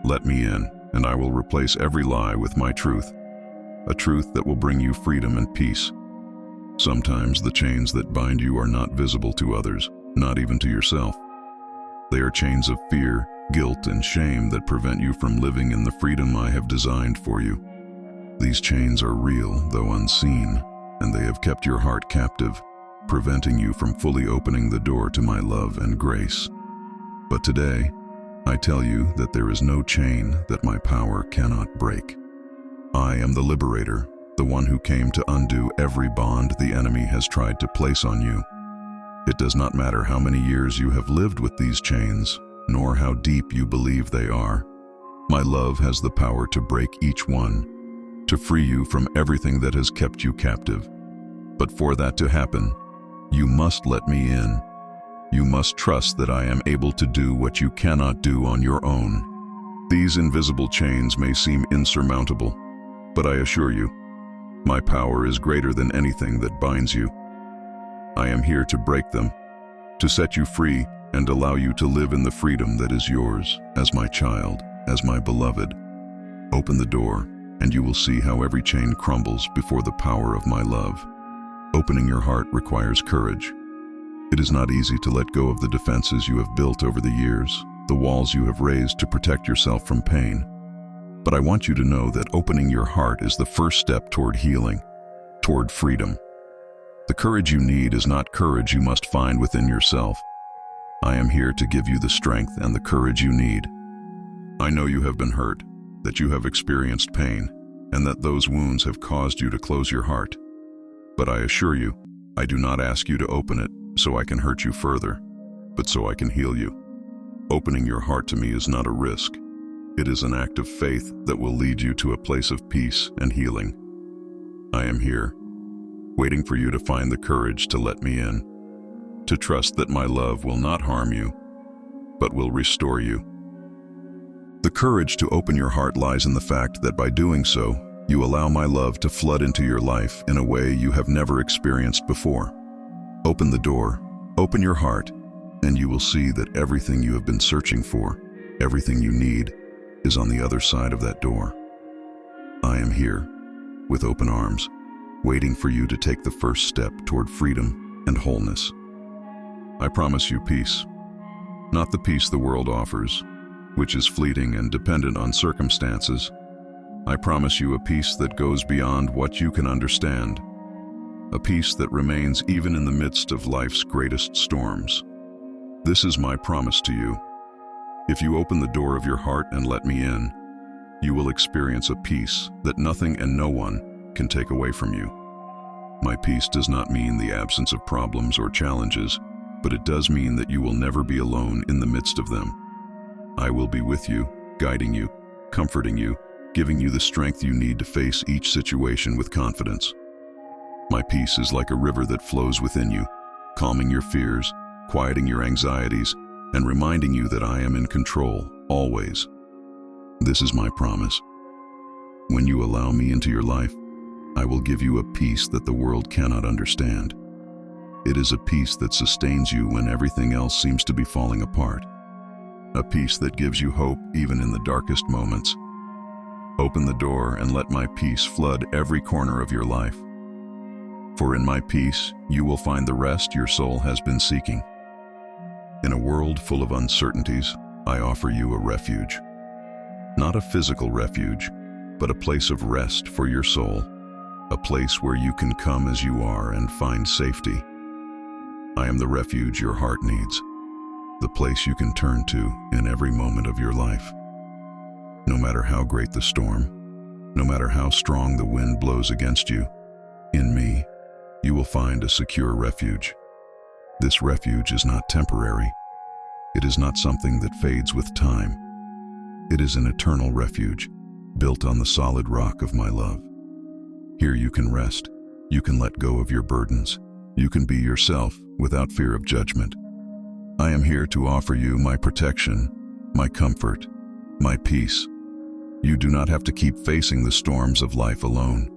S1: Let me in, and I will replace every lie with my truth, a truth that will bring you freedom and peace. Sometimes the chains that bind you are not visible to others, not even to yourself. They are chains of fear, guilt, and shame that prevent you from living in the freedom I have designed for you. These chains are real, though unseen, and they have kept your heart captive, preventing you from fully opening the door to my love and grace. But today, I tell you that there is no chain that my power cannot break. I am the liberator, the one who came to undo every bond the enemy has tried to place on you. It does not matter how many years you have lived with these chains, nor how deep you believe they are. My love has the power to break each one, to free you from everything that has kept you captive. But for that to happen, you must let me in. You must trust that I am able to do what you cannot do on your own. These invisible chains may seem insurmountable, but I assure you, my power is greater than anything that binds you. I am here to break them, to set you free and allow you to live in the freedom that is yours, as my child, as my beloved. Open the door, and you will see how every chain crumbles before the power of my love. Opening your heart requires courage. It is not easy to let go of the defenses you have built over the years, the walls you have raised to protect yourself from pain. But I want you to know that opening your heart is the first step toward healing, toward freedom. The courage you need is not courage you must find within yourself. I am here to give you the strength and the courage you need. I know you have been hurt, that you have experienced pain, and that those wounds have caused you to close your heart. But I assure you, I do not ask you to open it so I can hurt you further, but so I can heal you. Opening your heart to me is not a risk. It is an act of faith that will lead you to a place of peace and healing. I am here, waiting for you to find the courage to let me in, to trust that my love will not harm you, but will restore you. The courage to open your heart lies in the fact that by doing so, you allow my love to flood into your life in a way you have never experienced before. Open the door, open your heart, and you will see that everything you have been searching for, everything you need, is on the other side of that door. I am here, with open arms, waiting for you to take the first step toward freedom and wholeness. I promise you peace, not the peace the world offers, which is fleeting and dependent on circumstances. I promise you a peace that goes beyond what you can understand, a peace that remains even in the midst of life's greatest storms. This is my promise to you. If you open the door of your heart and let me in, you will experience a peace that nothing and no one can take away from you. My peace does not mean the absence of problems or challenges, but it does mean that you will never be alone in the midst of them. I will be with you, guiding you, comforting you, giving you the strength you need to face each situation with confidence. My peace is like a river that flows within you, calming your fears, quieting your anxieties, and reminding you that I am in control, always. This is my promise. When you allow me into your life, I will give you a peace that the world cannot understand. It is a peace that sustains you when everything else seems to be falling apart. A peace that gives you hope even in the darkest moments. Open the door and let my peace flood every corner of your life. For in my peace, you will find the rest your soul has been seeking. In a world full of uncertainties, I offer you a refuge. Not a physical refuge, but a place of rest for your soul, a place where you can come as you are and find safety. I am the refuge your heart needs, the place you can turn to in every moment of your life. No matter how great the storm, no matter how strong the wind blows against you, in me, you will find a secure refuge. This refuge is not temporary. It is not something that fades with time. It is an eternal refuge, built on the solid rock of my love. Here you can rest. You can let go of your burdens. You can be yourself without fear of judgment. I am here to offer you my protection, my comfort, my peace. You do not have to keep facing the storms of life alone.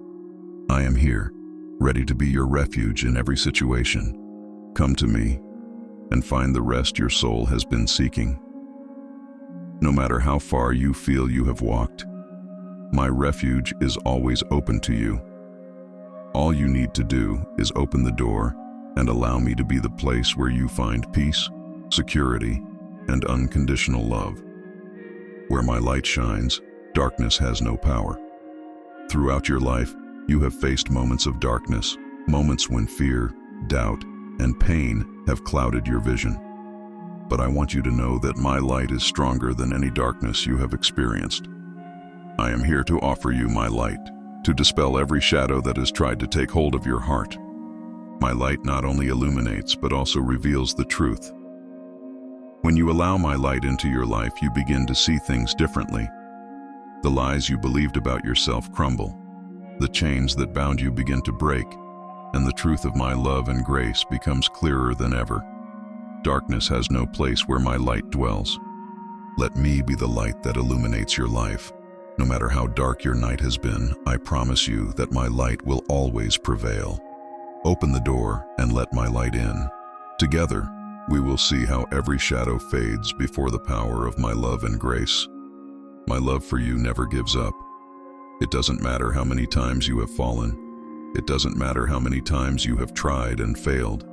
S1: I am here, ready to be your refuge in every situation. Come to me and find the rest your soul has been seeking. No matter how far you feel you have walked, my refuge is always open to you. All you need to do is open the door and allow me to be the place where you find peace, security, and unconditional love. Where my light shines, darkness has no power. Throughout your life, you have faced moments of darkness, moments when fear, doubt, and pain have clouded your vision. But I want you to know that my light is stronger than any darkness you have experienced. I am here to offer you my light, to dispel every shadow that has tried to take hold of your heart. My light not only illuminates, but also reveals the truth. When you allow my light into your life, you begin to see things differently. The lies you believed about yourself crumble. The chains that bound you begin to break, and the truth of my love and grace becomes clearer than ever. Darkness has no place where my light dwells. Let me be the light that illuminates your life. No matter how dark your night has been, I promise you that my light will always prevail. Open the door and let my light in. Together, we will see how every shadow fades before the power of my love and grace. My love for you never gives up. It doesn't matter how many times you have fallen. It doesn't matter how many times you have tried and failed.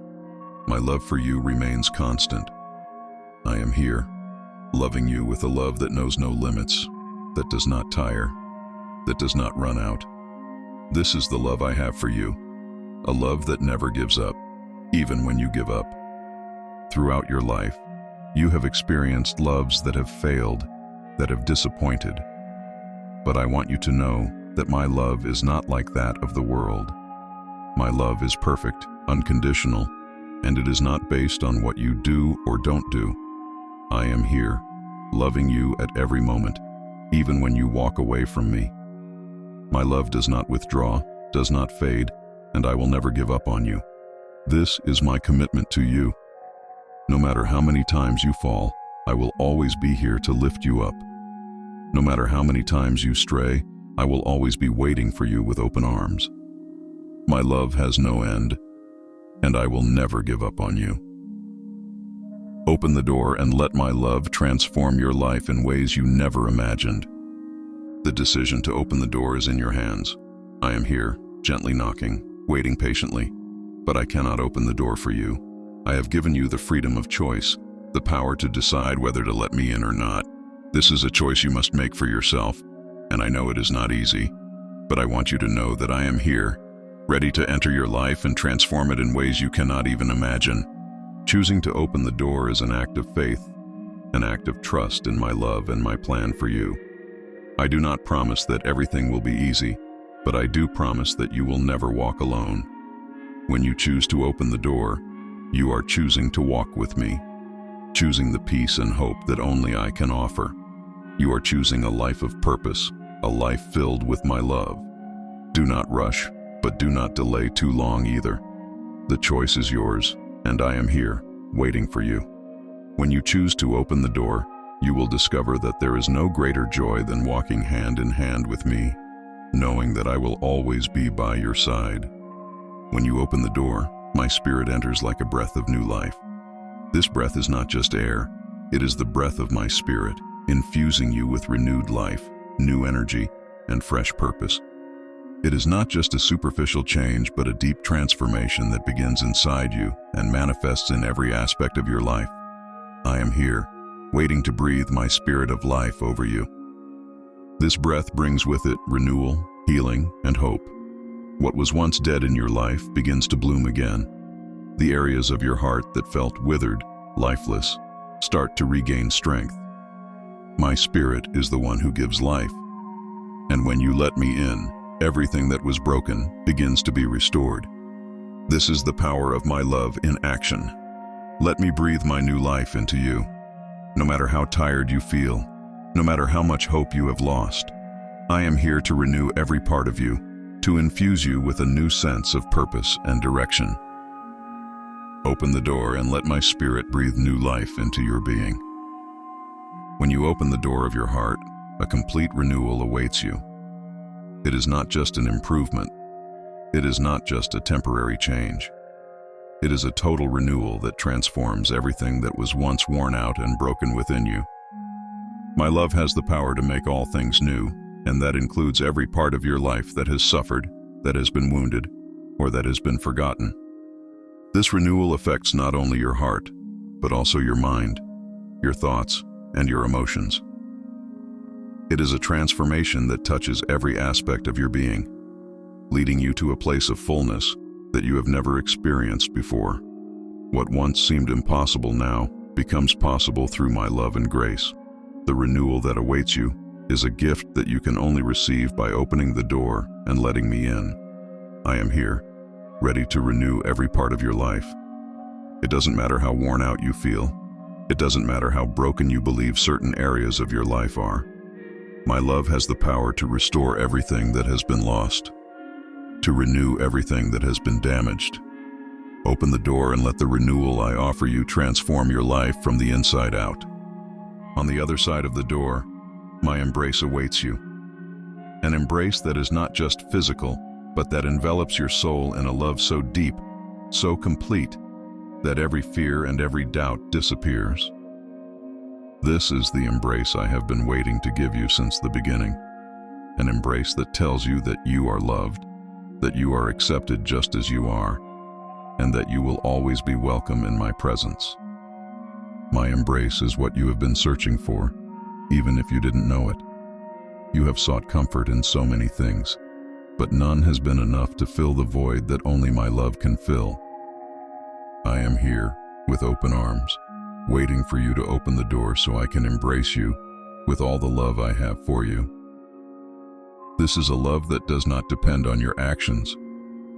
S1: My love for you remains constant. I am here, loving you with a love that knows no limits, that does not tire, that does not run out. This is the love I have for you, a love that never gives up, even when you give up. Throughout your life, you have experienced loves that have failed, that have disappointed. But I want you to know that my love is not like that of the world. My love is perfect, unconditional, and it is not based on what you do or don't do. I am here, loving you at every moment, even when you walk away from me. My love does not withdraw, does not fade, and I will never give up on you. This is my commitment to you. No matter how many times you fall, I will always be here to lift you up. No matter how many times you stray, I will always be waiting for you with open arms. My love has no end, and I will never give up on you. Open the door and let my love transform your life in ways you never imagined. The decision to open the door is in your hands. I am here, gently knocking, waiting patiently, but I cannot open the door for you. I have given you the freedom of choice, the power to decide whether to let me in or not. This is a choice you must make for yourself, and I know it is not easy, but I want you to know that I am here, ready to enter your life and transform it in ways you cannot even imagine. Choosing to open the door is an act of faith, an act of trust in my love and my plan for you. I do not promise that everything will be easy, but I do promise that you will never walk alone. When you choose to open the door, you are choosing to walk with me, choosing the peace and hope that only I can offer. You are choosing a life of purpose, a life filled with my love. Do not rush, but do not delay too long either. The choice is yours, and I am here, waiting for you. When you choose to open the door, you will discover that there is no greater joy than walking hand in hand with me, knowing that I will always be by your side. When you open the door, my spirit enters like a breath of new life. This breath is not just air, it is the breath of my spirit, infusing you with renewed life, new energy, and fresh purpose. It is not just a superficial change, but a deep transformation that begins inside you and manifests in every aspect of your life. I am here, waiting to breathe my spirit of life over you. This breath brings with it renewal, healing, and hope. What was once dead in your life begins to bloom again. The areas of your heart that felt withered, lifeless, start to regain strength. My spirit is the one who gives life. And when you let me in, everything that was broken begins to be restored. This is the power of my love in action. Let me breathe my new life into you. No matter how tired you feel, no matter how much hope you have lost, I am here to renew every part of you, to infuse you with a new sense of purpose and direction. Open the door and let my spirit breathe new life into your being. When you open the door of your heart, a complete renewal awaits you. It is not just an improvement, It is not just a temporary change. It is a total renewal that transforms everything that was once worn out and broken within you. My love has the power to make all things new, and that includes every part of your life that has suffered, that has been wounded, or that has been forgotten. This renewal affects not only your heart, but also your mind, your thoughts, and your emotions. It is a transformation that touches every aspect of your being, leading you to a place of fullness that you have never experienced before. What once seemed impossible now becomes possible through my love and grace. The renewal that awaits you is a gift that you can only receive by opening the door and letting me in. I am here, ready to renew every part of your life. It doesn't matter how worn out you feel. It doesn't matter how broken you believe certain areas of your life are. My love has the power to restore everything that has been lost, to renew everything that has been damaged. Open the door and let the renewal I offer you transform your life from the inside out. On the other side of the door, my embrace awaits you. An embrace that is not just physical, but that envelops your soul in a love so deep, so complete, that every fear and every doubt disappears. This is the embrace I have been waiting to give you since the beginning. An embrace that tells you that you are loved, that you are accepted just as you are, and that you will always be welcome in my presence. My embrace is what you have been searching for, even if you didn't know it. You have sought comfort in so many things, but none has been enough to fill the void that only my love can fill. I am here with open arms, waiting for you to open the door so I can embrace you with all the love I have for you. This is a love that does not depend on your actions,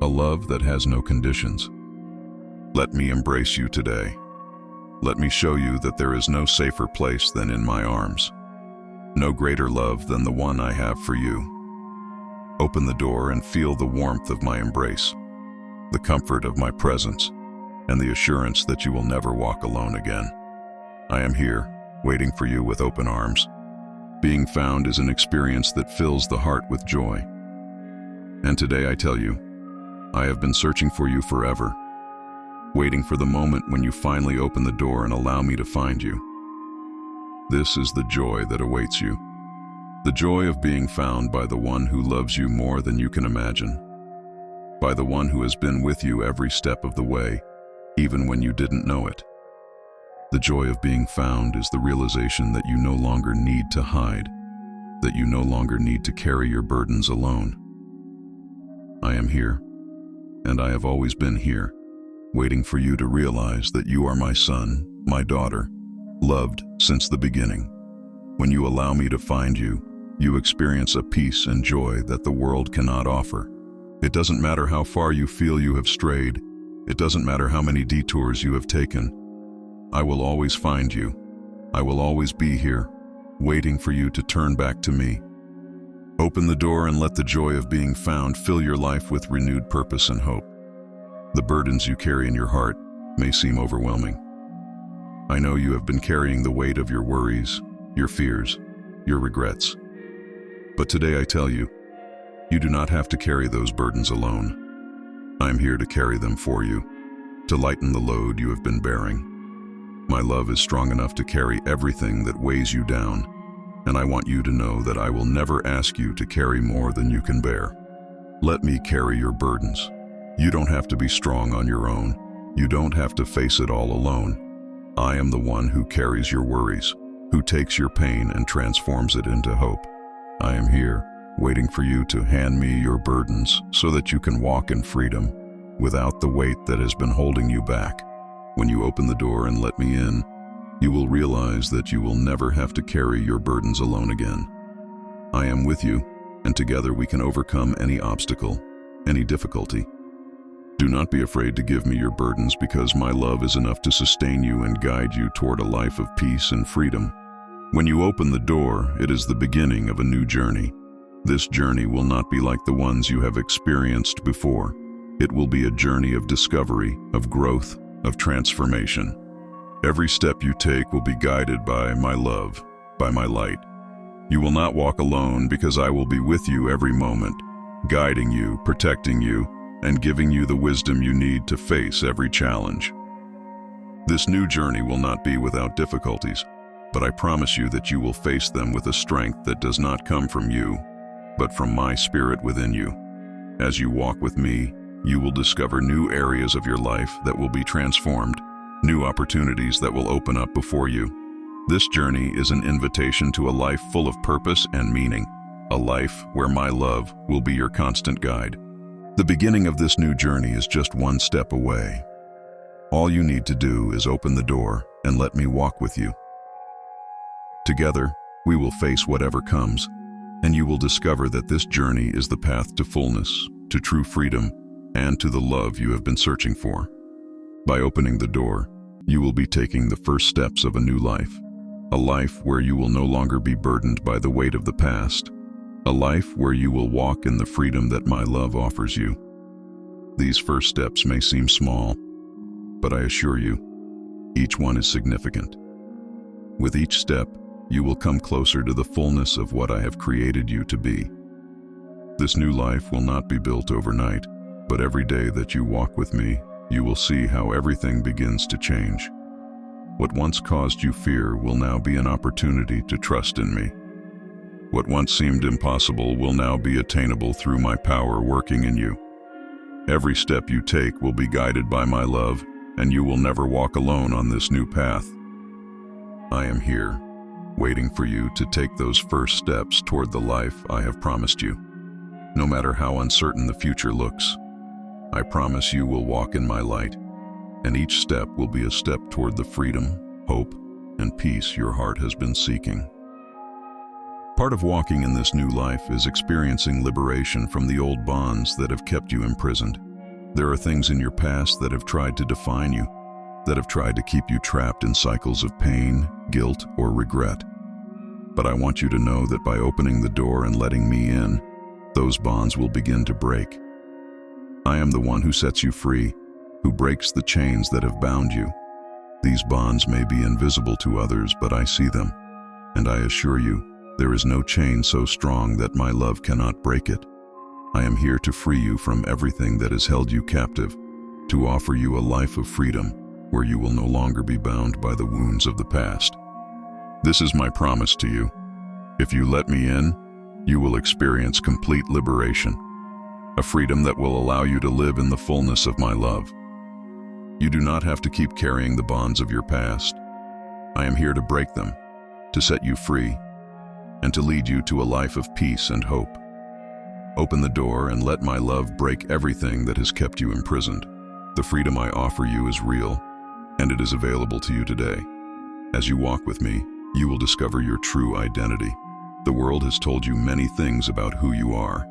S1: a love that has no conditions. Let me embrace you today. Let me show you that there is no safer place than in my arms, no greater love than the one I have for you. Open the door and feel the warmth of my embrace, the comfort of my presence, and the assurance that you will never walk alone again. I am here, waiting for you with open arms. Being found is an experience that fills the heart with joy. And today I tell you, I have been searching for you forever, waiting for the moment when you finally open the door and allow me to find you. This is the joy that awaits you, the joy of being found by the one who loves you more than you can imagine, by the one who has been with you every step of the way, even when you didn't know it. The joy of being found is the realization that you no longer need to hide, that you no longer need to carry your burdens alone. I am here, and I have always been here, waiting for you to realize that you are my son, my daughter, loved since the beginning. When you allow me to find you, you experience a peace and joy that the world cannot offer. It doesn't matter how far you feel you have strayed. It doesn't matter how many detours you have taken. I will always find you. I will always be here, waiting for you to turn back to me. Open the door and let the joy of being found fill your life with renewed purpose and hope. The burdens you carry in your heart may seem overwhelming. I know you have been carrying the weight of your worries, your fears, your regrets. But today I tell you, you do not have to carry those burdens alone. I am here to carry them for you, to lighten the load you have been bearing. My love is strong enough to carry everything that weighs you down, and I want you to know that I will never ask you to carry more than you can bear. Let me carry your burdens. You don't have to be strong on your own. You don't have to face it all alone. I am the one who carries your worries, who takes your pain and transforms it into hope. I am here, waiting for you to hand me your burdens so that you can walk in freedom, without the weight that has been holding you back. When you open the door and let me in, you will realize that you will never have to carry your burdens alone again. I am with you, and together we can overcome any obstacle, any difficulty. Do not be afraid to give me your burdens, because my love is enough to sustain you and guide you toward a life of peace and freedom. When you open the door, it is the beginning of a new journey. This journey will not be like the ones you have experienced before. It will be a journey of discovery, of growth, of transformation. Every step you take will be guided by my love, by my light. You will not walk alone, because I will be with you every moment, guiding you, protecting you, and giving you the wisdom you need to face every challenge. This new journey will not be without difficulties, but I promise you that you will face them with a strength that does not come from you, but from my spirit within you. As you walk with me, you will discover new areas of your life that will be transformed, new opportunities that will open up before you. This journey is an invitation to a life full of purpose and meaning, a life where my love will be your constant guide. The beginning of this new journey is just one step away. All you need to do is open the door and let me walk with you. Together, we will face whatever comes, and you will discover that this journey is the path to fullness, to true freedom, and to the love you have been searching for. By opening the door, you will be taking the first steps of a new life, a life where you will no longer be burdened by the weight of the past, a life where you will walk in the freedom that my love offers you. These first steps may seem small, but I assure you, each one is significant. With each step, you will come closer to the fullness of what I have created you to be. This new life will not be built overnight, but every day that you walk with me, you will see how everything begins to change. What once caused you fear will now be an opportunity to trust in me. What once seemed impossible will now be attainable through my power working in you. Every step you take will be guided by my love, and you will never walk alone on this new path. I am here, waiting for you to take those first steps toward the life I have promised you. No matter how uncertain the future looks, I promise you will walk in my light, and each step will be a step toward the freedom, hope, and peace your heart has been seeking. Part of walking in this new life is experiencing liberation from the old bonds that have kept you imprisoned. There are things in your past that have tried to define you, that have tried to keep you trapped in cycles of pain, guilt, or regret. But I want you to know that by opening the door and letting me in, those bonds will begin to break. I am the one who sets you free, who breaks the chains that have bound you. These bonds may be invisible to others, but I see them, and I assure you, there is no chain so strong that my love cannot break it. I am here to free you from everything that has held you captive, to offer you a life of freedom where you will no longer be bound by the wounds of the past. This is my promise to you. If you let me in, you will experience complete liberation, a freedom that will allow you to live in the fullness of my love. You do not have to keep carrying the bonds of your past. I am here to break them, to set you free, and to lead you to a life of peace and hope. Open the door and let my love break everything that has kept you imprisoned. The freedom I offer you is real, and it is available to you today. As you walk with me, you will discover your true identity. The world has told you many things about who you are.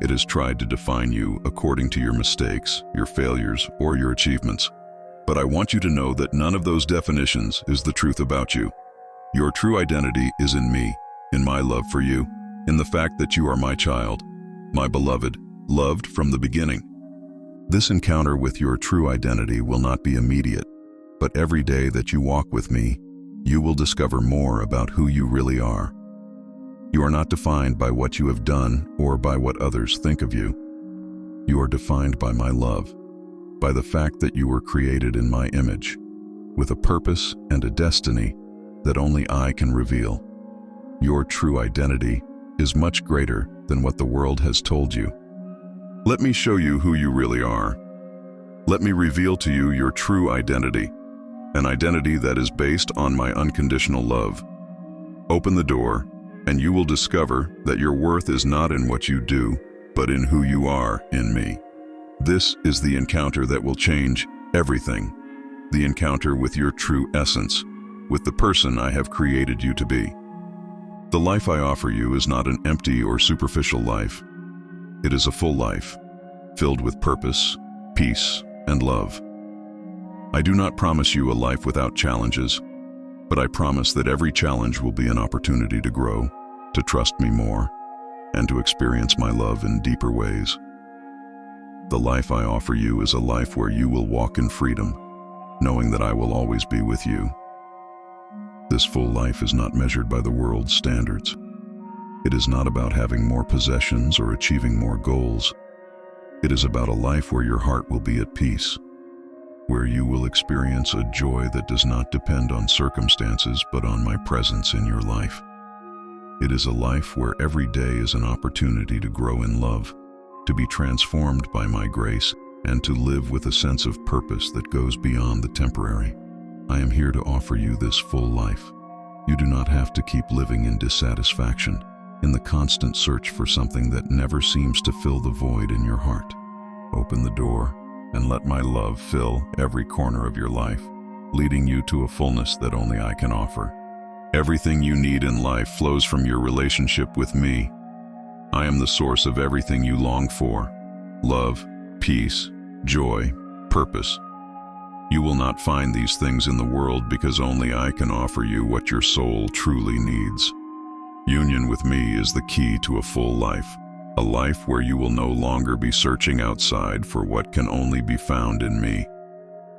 S1: It has tried to define you according to your mistakes, your failures, or your achievements. But I want you to know that none of those definitions is the truth about you. Your true identity is in me, in my love for you, in the fact that you are my child, my beloved, loved from the beginning. This encounter with your true identity will not be immediate, but every day that you walk with me, you will discover more about who you really are. You are not defined by what you have done or by what others think of you. You are defined by my love, by the fact that you were created in my image, with a purpose and a destiny that only I can reveal. Your true identity is much greater than what the world has told you. Let me show you who you really are. Let me reveal to you your true identity, an identity that is based on my unconditional love. Open the door, and you will discover that your worth is not in what you do, but in who you are in me. This is the encounter that will change everything, the encounter with your true essence, with the person I have created you to be. The life I offer you is not an empty or superficial life. It is a full life, filled with purpose, peace, and love. I do not promise you a life without challenges, but I promise that every challenge will be an opportunity to grow, to trust me more, and to experience my love in deeper ways. The life I offer you is a life where you will walk in freedom, knowing that I will always be with you. This full life is not measured by the world's standards. It is not about having more possessions or achieving more goals. It is about a life where your heart will be at peace, where you will experience a joy that does not depend on circumstances but on my presence in your life. It is a life where every day is an opportunity to grow in love, to be transformed by my grace, and to live with a sense of purpose that goes beyond the temporary. I am here to offer you this full life. You do not have to keep living in dissatisfaction, in the constant search for something that never seems to fill the void in your heart. Open the door and let my love fill every corner of your life, leading you to a fullness that only I can offer. Everything you need in life flows from your relationship with me. I am the source of everything you long for: love, peace, joy, purpose. You will not find these things in the world because only I can offer you what your soul truly needs. Union with me is the key to a full life, a life where you will no longer be searching outside for what can only be found in me.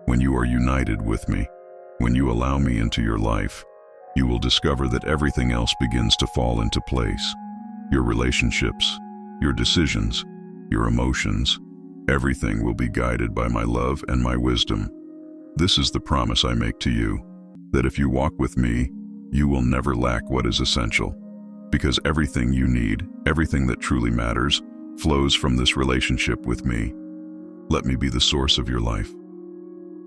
S1: When you are united with me, when you allow me into your life, you will discover that everything else begins to fall into place. Your relationships, your decisions, your emotions, everything will be guided by my love and my wisdom. This is the promise I make to you, that if you walk with me, you will never lack what is essential, because everything you need, everything that truly matters, flows from this relationship with me. Let me be the source of your life.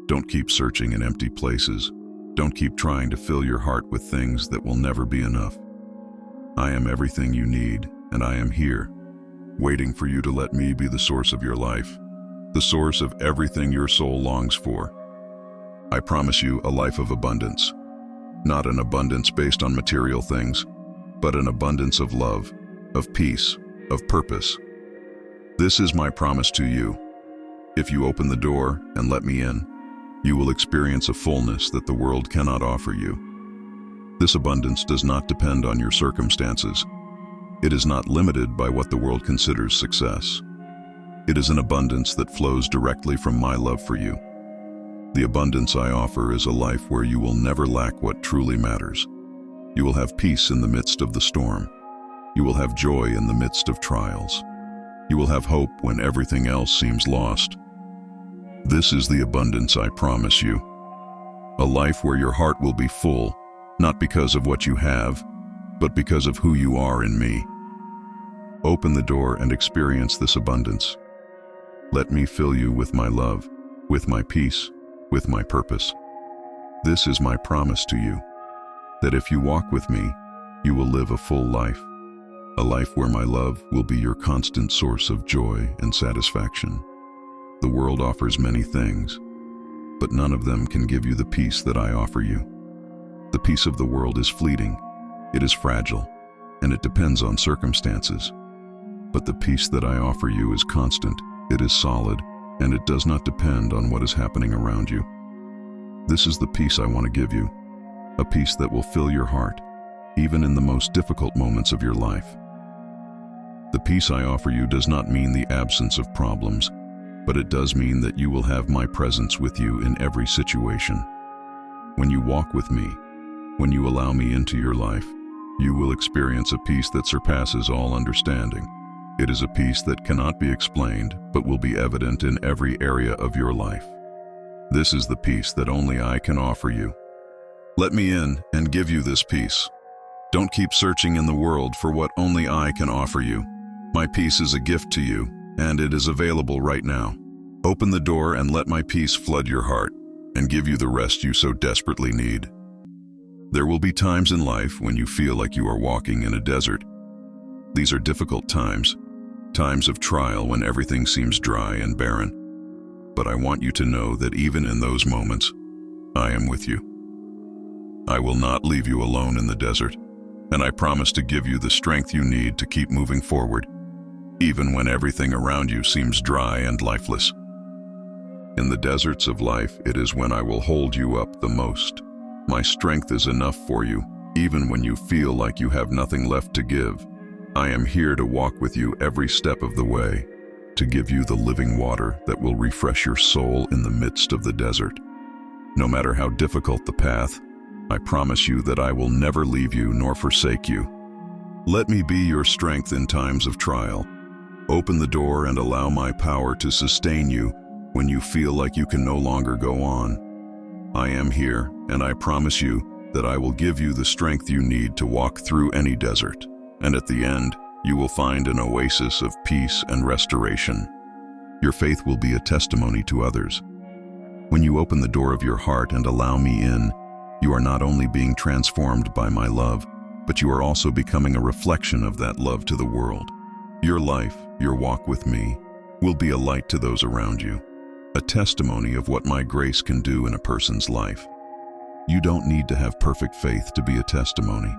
S1: Don't keep searching in empty places. Don't keep trying to fill your heart with things that will never be enough. I am everything you need, and I am here, waiting for you to let me be the source of your life, the source of everything your soul longs for. I promise you a life of abundance, not an abundance based on material things, but an abundance of love, of peace, of purpose. This is my promise to you. If you open the door and let me in, you will experience a fullness that the world cannot offer you. This abundance does not depend on your circumstances. It is not limited by what the world considers success. It is an abundance that flows directly from my love for you. The abundance I offer is a life where you will never lack what truly matters. You will have peace in the midst of the storm. You will have joy in the midst of trials. You will have hope when everything else seems lost. This is the abundance I promise you. A life where your heart will be full, not because of what you have, but because of who you are in me. Open the door and experience this abundance. Let me fill you with my love, with my peace, with my purpose. This is my promise to you, that if you walk with me, you will live a full life, a life where my love will be your constant source of joy and satisfaction. The world offers many things, but none of them can give you the peace that I offer you. The peace of the world is fleeting, it is fragile, and it depends on circumstances. But the peace that I offer you is constant, it is solid, and it does not depend on what is happening around you. This is the peace I want to give you, a peace that will fill your heart, even in the most difficult moments of your life. The peace I offer you does not mean the absence of problems, but it does mean that you will have my presence with you in every situation. When you walk with me, when you allow me into your life, you will experience a peace that surpasses all understanding. It is a peace that cannot be explained, but will be evident in every area of your life. This is the peace that only I can offer you. Let me in and give you this peace. Don't keep searching in the world for what only I can offer you. My peace is a gift to you, and it is available right now. Open the door and let my peace flood your heart and give you the rest you so desperately need. There will be times in life when you feel like you are walking in a desert. These are difficult times, times of trial when everything seems dry and barren. But I want you to know that even in those moments, I am with you. I will not leave you alone in the desert, and I promise to give you the strength you need to keep moving forward, even when everything around you seems dry and lifeless. In the deserts of life, it is when I will hold you up the most. My strength is enough for you, even when you feel like you have nothing left to give. I am here to walk with you every step of the way, to give you the living water that will refresh your soul in the midst of the desert. No matter how difficult the path, I promise you that I will never leave you nor forsake you. Let me be your strength in times of trial. Open the door and allow my power to sustain you when you feel like you can no longer go on. I am here, and I promise you that I will give you the strength you need to walk through any desert. And at the end, you will find an oasis of peace and restoration. Your faith will be a testimony to others. When you open the door of your heart and allow me in, you are not only being transformed by my love, but you are also becoming a reflection of that love to the world. Your life, your walk with me, will be a light to those around you, a testimony of what my grace can do in a person's life. You don't need to have perfect faith to be a testimony.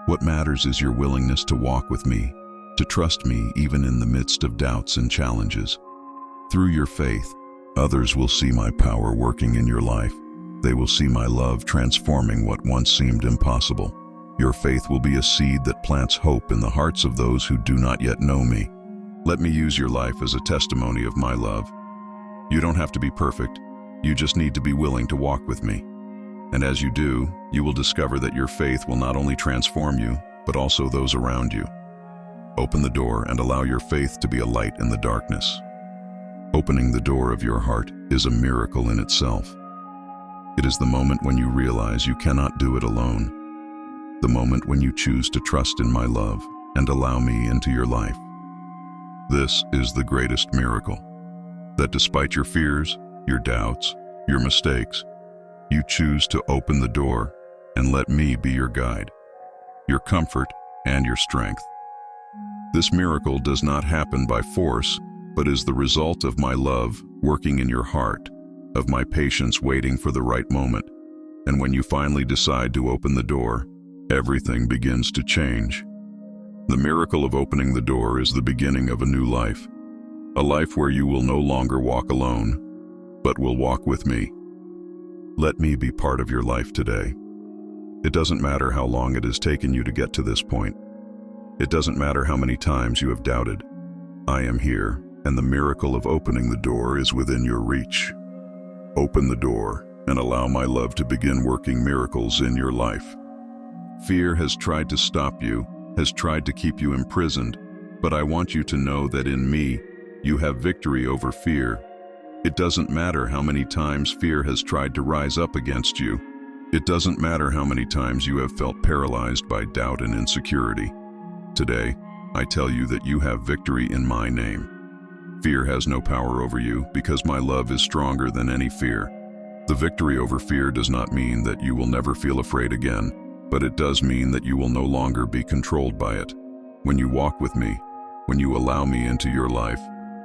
S1: What matters is your willingness to walk with me, to trust me even in the midst of doubts and challenges. Through your faith, others will see my power working in your life. They will see my love transforming what once seemed impossible. Your faith will be a seed that plants hope in the hearts of those who do not yet know me. Let me use your life as a testimony of my love. You don't have to be perfect. You just need to be willing to walk with me. And as you do, you will discover that your faith will not only transform you, but also those around you. Open the door and allow your faith to be a light in the darkness. Opening the door of your heart is a miracle in itself. It is the moment when you realize you cannot do it alone. The moment when you choose to trust in my love and allow me into your life. This is the greatest miracle, that despite your fears, your doubts, your mistakes, you choose to open the door and let me be your guide, your comfort, and your strength. This miracle does not happen by force, but is the result of my love working in your heart, of my patience waiting for the right moment. And when you finally decide to open the door, everything begins to change. The miracle of opening the door is the beginning of a new life, a life where you will no longer walk alone, but will walk with me. Let me be part of your life today. It doesn't matter how long it has taken you to get to this point. It doesn't matter how many times you have doubted. I am here, and the miracle of opening the door is within your reach. Open the door and allow my love to begin working miracles in your life. Fear has tried to stop you, has tried to keep you imprisoned, but I want you to know that in me, you have victory over fear. It doesn't matter how many times fear has tried to rise up against you. It doesn't matter how many times you have felt paralyzed by doubt and insecurity. Today, I tell you that you have victory in my name. Fear has no power over you because my love is stronger than any fear. The victory over fear does not mean that you will never feel afraid again, but it does mean that you will no longer be controlled by it. When you walk with me, when you allow me into your life,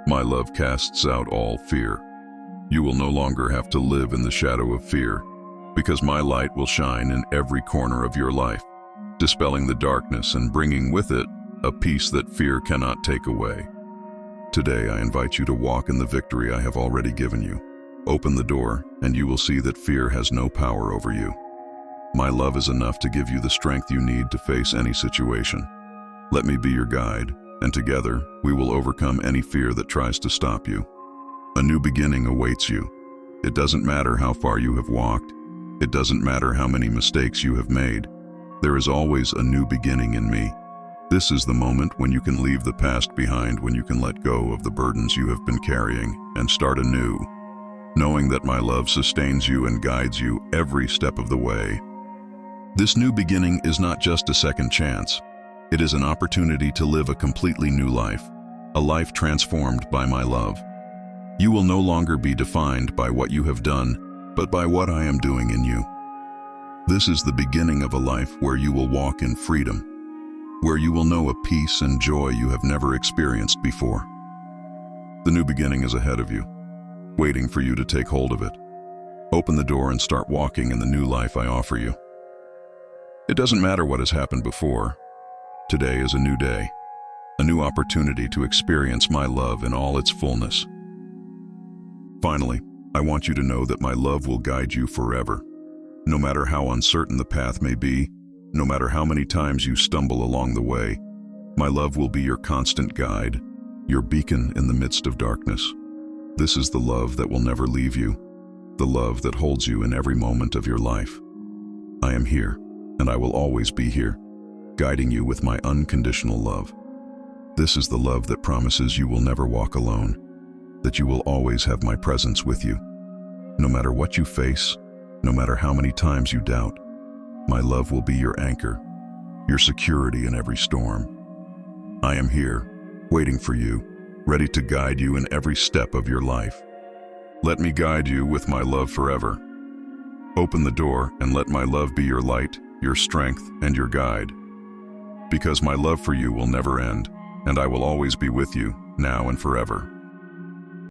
S1: my love casts out all fear. You will no longer have to live in the shadow of fear, because my light will shine in every corner of your life, dispelling the darkness and bringing with it a peace that fear cannot take away. Today I invite you to walk in the victory I have already given you. Open the door, and you will see that fear has no power over you. My love is enough to give you the strength you need to face any situation. Let me be your guide, and together we will overcome any fear that tries to stop you. A new beginning awaits you. It doesn't matter how far you have walked. It doesn't matter how many mistakes you have made. There is always a new beginning in me. This is the moment when you can leave the past behind, when you can let go of the burdens you have been carrying and start anew, knowing that my love sustains you and guides you every step of the way. This new beginning is not just a second chance. It is an opportunity to live a completely new life, a life transformed by my love. You will no longer be defined by what you have done, but by what I am doing in you. This is the beginning of a life where you will walk in freedom, where you will know a peace and joy you have never experienced before. The new beginning is ahead of you, waiting for you to take hold of it. Open the door and start walking in the new life I offer you. It doesn't matter what has happened before. Today is a new day, a new opportunity to experience my love in all its fullness. Finally, I want you to know that my love will guide you forever. No matter how uncertain the path may be, no matter how many times you stumble along the way, my love will be your constant guide, your beacon in the midst of darkness. This is the love that will never leave you, the love that holds you in every moment of your life. I am here, and I will always be here, guiding you with my unconditional love. This is the love that promises you will never walk alone, that you will always have my presence with you. No matter what you face, no matter how many times you doubt, my love will be your anchor, your security in every storm. I am here, waiting for you, ready to guide you in every step of your life. Let me guide you with my love forever. Open the door and let my love be your light, your strength, and your guide. Because my love for you will never end, and I will always be with you, now and forever.